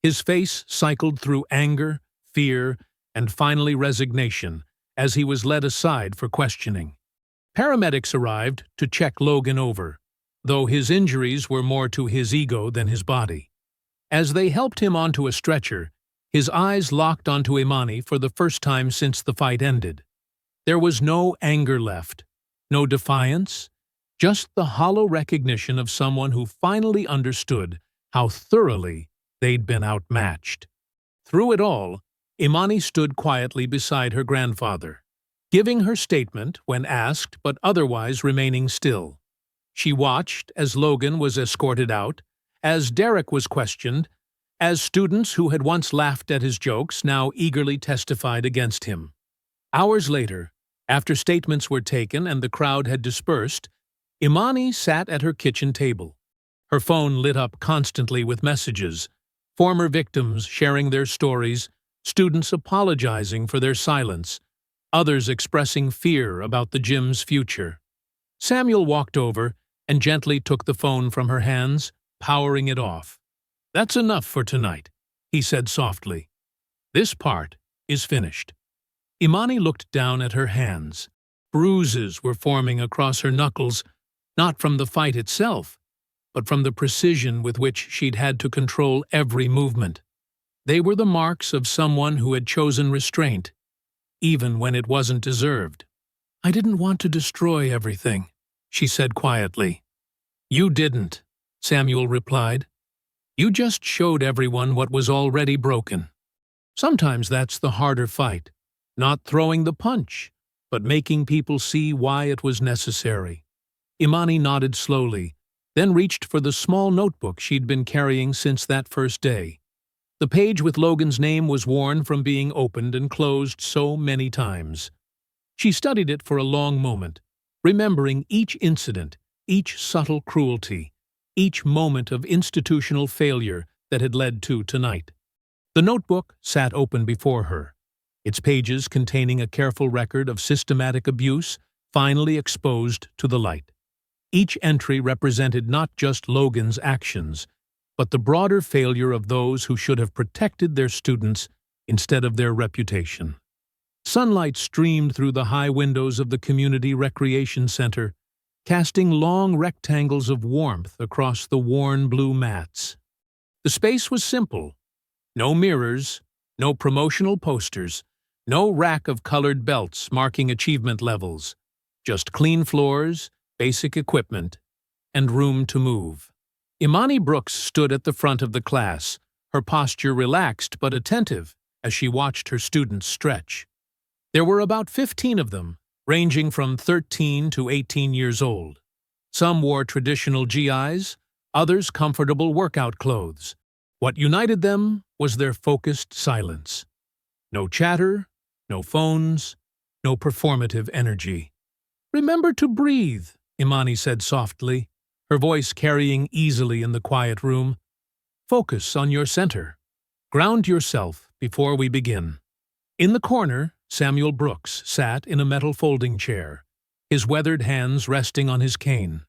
His face cycled through anger, fear, and finally resignation as he was led aside for questioning. Paramedics arrived to check Logan over, though his injuries were more to his ego than his body. As they helped him onto a stretcher, his eyes locked onto Imani for the first time since the fight ended. There was no anger left, no defiance, just the hollow recognition of someone who finally understood how thoroughly they'd been outmatched. Through it all, Imani stood quietly beside her grandfather, giving her statement when asked but otherwise remaining still. She watched as Logan was escorted out, as Derek was questioned, as students who had once laughed at his jokes now eagerly testified against him. Hours later, after statements were taken and the crowd had dispersed, Imani sat at her kitchen table. Her phone lit up constantly with messages, former victims sharing their stories, students apologizing for their silence, others expressing fear about the gym's future. Samuel walked over and gently took the phone from her hands, powering it off. "That's enough for tonight," he said softly. "This part is finished." Imani looked down at her hands. Bruises were forming across her knuckles, not from the fight itself, but from the precision with which she'd had to control every movement. They were the marks of someone who had chosen restraint, even when it wasn't deserved. "I didn't want to destroy everything," she said quietly. "You didn't," Samuel replied. "You just showed everyone what was already broken. Sometimes that's the harder fight, not throwing the punch, but making people see why it was necessary." Imani nodded slowly, then reached for the small notebook she'd been carrying since that first day. The page with Logan's name was worn from being opened and closed so many times. She studied it for a long moment, remembering each incident, each subtle cruelty, each moment of institutional failure that had led to tonight. The notebook sat open before her, its pages containing a careful record of systematic abuse finally exposed to the light. Each entry represented not just Logan's actions, but the broader failure of those who should have protected their students instead of their reputation. Sunlight streamed through the high windows of the community recreation center, casting long rectangles of warmth across the worn blue mats. The space was simple. No mirrors, no promotional posters, no rack of colored belts marking achievement levels, just clean floors, basic equipment, and room to move. Imani Brooks stood at the front of the class, her posture relaxed but attentive as she watched her students stretch. There were about 15 of them, ranging from 13 to 18 years old. Some wore traditional GIs, others comfortable workout clothes. What united them was their focused silence. No chatter, no phones, no performative energy. "Remember to breathe," Imani said softly, her voice carrying easily in the quiet room. "Focus on your center. Ground yourself before we begin." In the corner, Samuel Brooks sat in a metal folding chair, his weathered hands resting on his cane.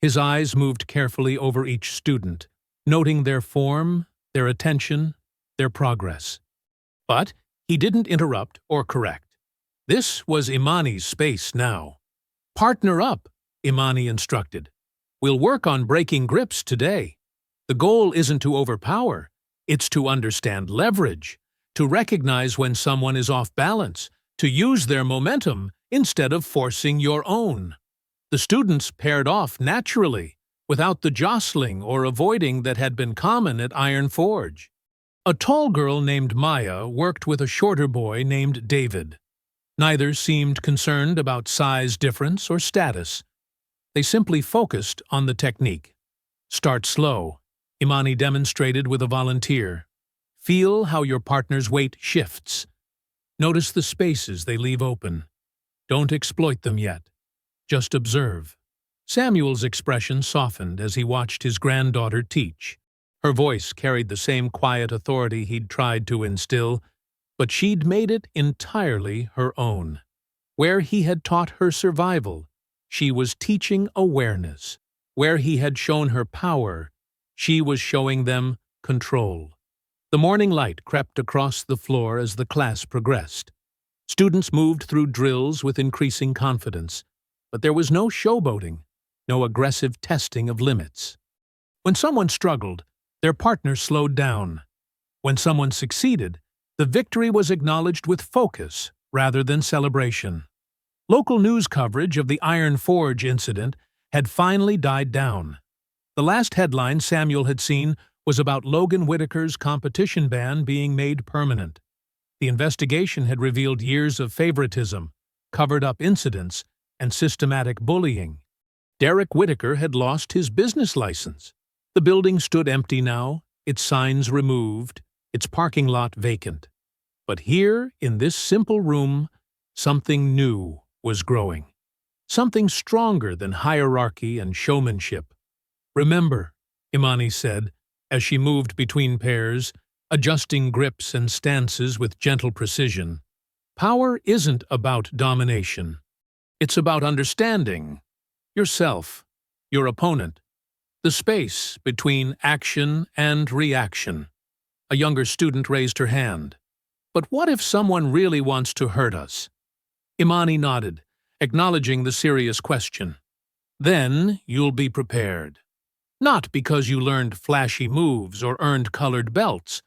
His eyes moved carefully over each student, noting their form, their attention, their progress. But he didn't interrupt or correct. This was Imani's space now. Partner up, Imani instructed. We'll work on breaking grips today. The goal isn't to overpower, it's to understand leverage, to recognize when someone is off balance, to use their momentum instead of forcing your own. The students paired off naturally, without the jostling or avoiding that had been common at Iron Forge. A tall girl named Maya worked with a shorter boy named David. Neither seemed concerned about size difference or status. They simply focused on the technique. Start slow, Imani demonstrated with a volunteer. Feel how your partner's weight shifts. Notice the spaces they leave open. Don't exploit them yet. Just observe. Samuel's expression softened as he watched his granddaughter teach. Her voice carried the same quiet authority he'd tried to instill, but she'd made it entirely her own. Where he had taught her survival, she was teaching awareness. Where he had shown her power, she was showing them control. The morning light crept across the floor as the class progressed. Students moved through drills with increasing confidence, but there was no showboating, no aggressive testing of limits. When someone struggled, their partner slowed down. When someone succeeded, the victory was acknowledged with focus rather than celebration. Local news coverage of the Iron Forge incident had finally died down. The last headline Samuel had seen was about Logan Whitaker's competition ban being made permanent. The investigation had revealed years of favoritism, covered-up incidents, and systematic bullying. Derek Whitaker had lost his business license. The building stood empty now, its signs removed, its parking lot vacant. But here, in this simple room, something new was growing. Something stronger than hierarchy and showmanship. Remember, Imani said, as she moved between pairs, adjusting grips and stances with gentle precision. Power isn't about domination. It's about understanding yourself, your opponent, the space between action and reaction. A younger student raised her hand. But what if someone really wants to hurt us? Imani nodded, acknowledging the serious question. Then you'll be prepared. Not because you learned flashy moves or earned colored belts,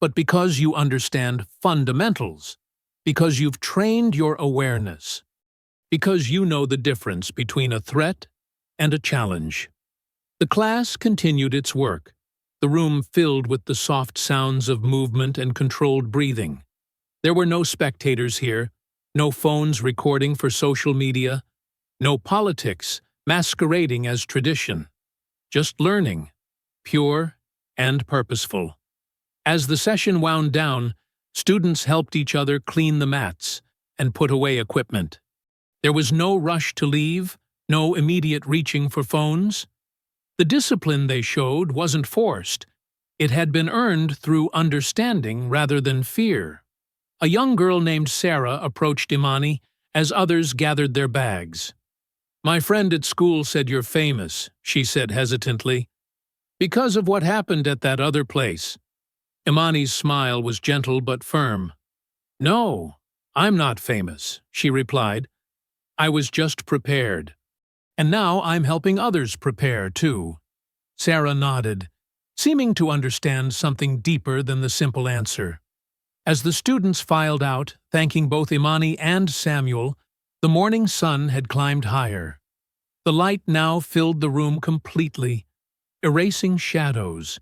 but because you understand fundamentals, because you've trained your awareness, because you know the difference between a threat and a challenge. The class continued its work, the room filled with the soft sounds of movement and controlled breathing. There were no spectators here, no phones recording for social media, no politics masquerading as tradition. Just learning, pure and purposeful. As the session wound down, students helped each other clean the mats and put away equipment. There was no rush to leave, no immediate reaching for phones. The discipline they showed wasn't forced. It had been earned through understanding rather than fear. A young girl named Sarah approached Imani as others gathered their bags. "My friend at school said you're famous," she said hesitantly. "Because of what happened at that other place." Imani's smile was gentle but firm. "No, I'm not famous," she replied. "I was just prepared. And now I'm helping others prepare, too." Sarah nodded, seeming to understand something deeper than the simple answer. As the students filed out, thanking both Imani and Samuel, the morning sun had climbed higher. The light now filled the room completely, erasing shadows,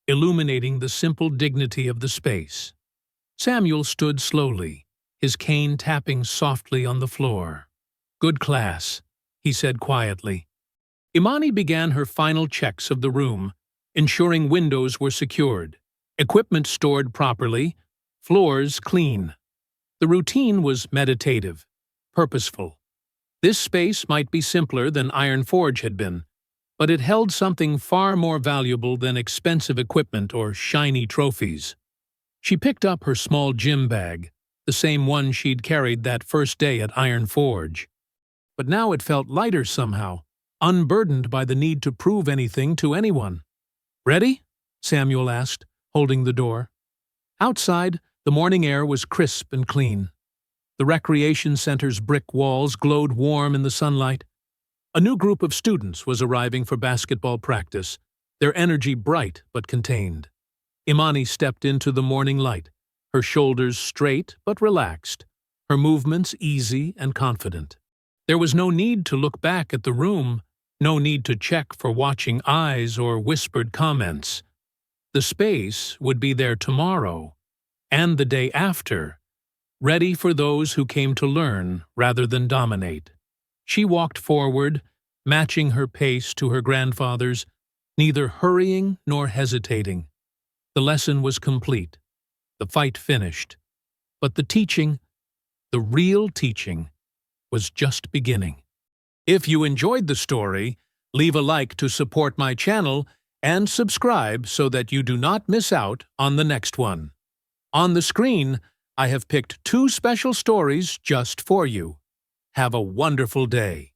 illuminating the simple dignity of the space. Samuel stood slowly, his cane tapping softly on the floor. "Good class," he said quietly. Imani began her final checks of the room, ensuring windows were secured, equipment stored properly, floors clean. The routine was meditative, purposeful. This space might be simpler than Iron Forge had been, but it held something far more valuable than expensive equipment or shiny trophies. She picked up her small gym bag, the same one she'd carried that first day at Iron Forge. But now it felt lighter somehow, unburdened by the need to prove anything to anyone. "Ready?" Samuel asked, holding the door. Outside, the morning air was crisp and clean. The recreation center's brick walls glowed warm in the sunlight. A new group of students was arriving for basketball practice, their energy bright but contained. Imani stepped into the morning light, her shoulders straight but relaxed, her movements easy and confident. There was no need to look back at the room, no need to check for watching eyes or whispered comments. The space would be there tomorrow, and the day after, ready for those who came to learn rather than dominate. She walked forward, matching her pace to her grandfather's, neither hurrying nor hesitating. The lesson was complete, the fight finished, but the teaching, the real teaching, was just beginning. If you enjoyed the story, leave a like to support my channel and subscribe so that you do not miss out on the next one. On the screen, I have picked 2 special stories just for you. Have a wonderful day.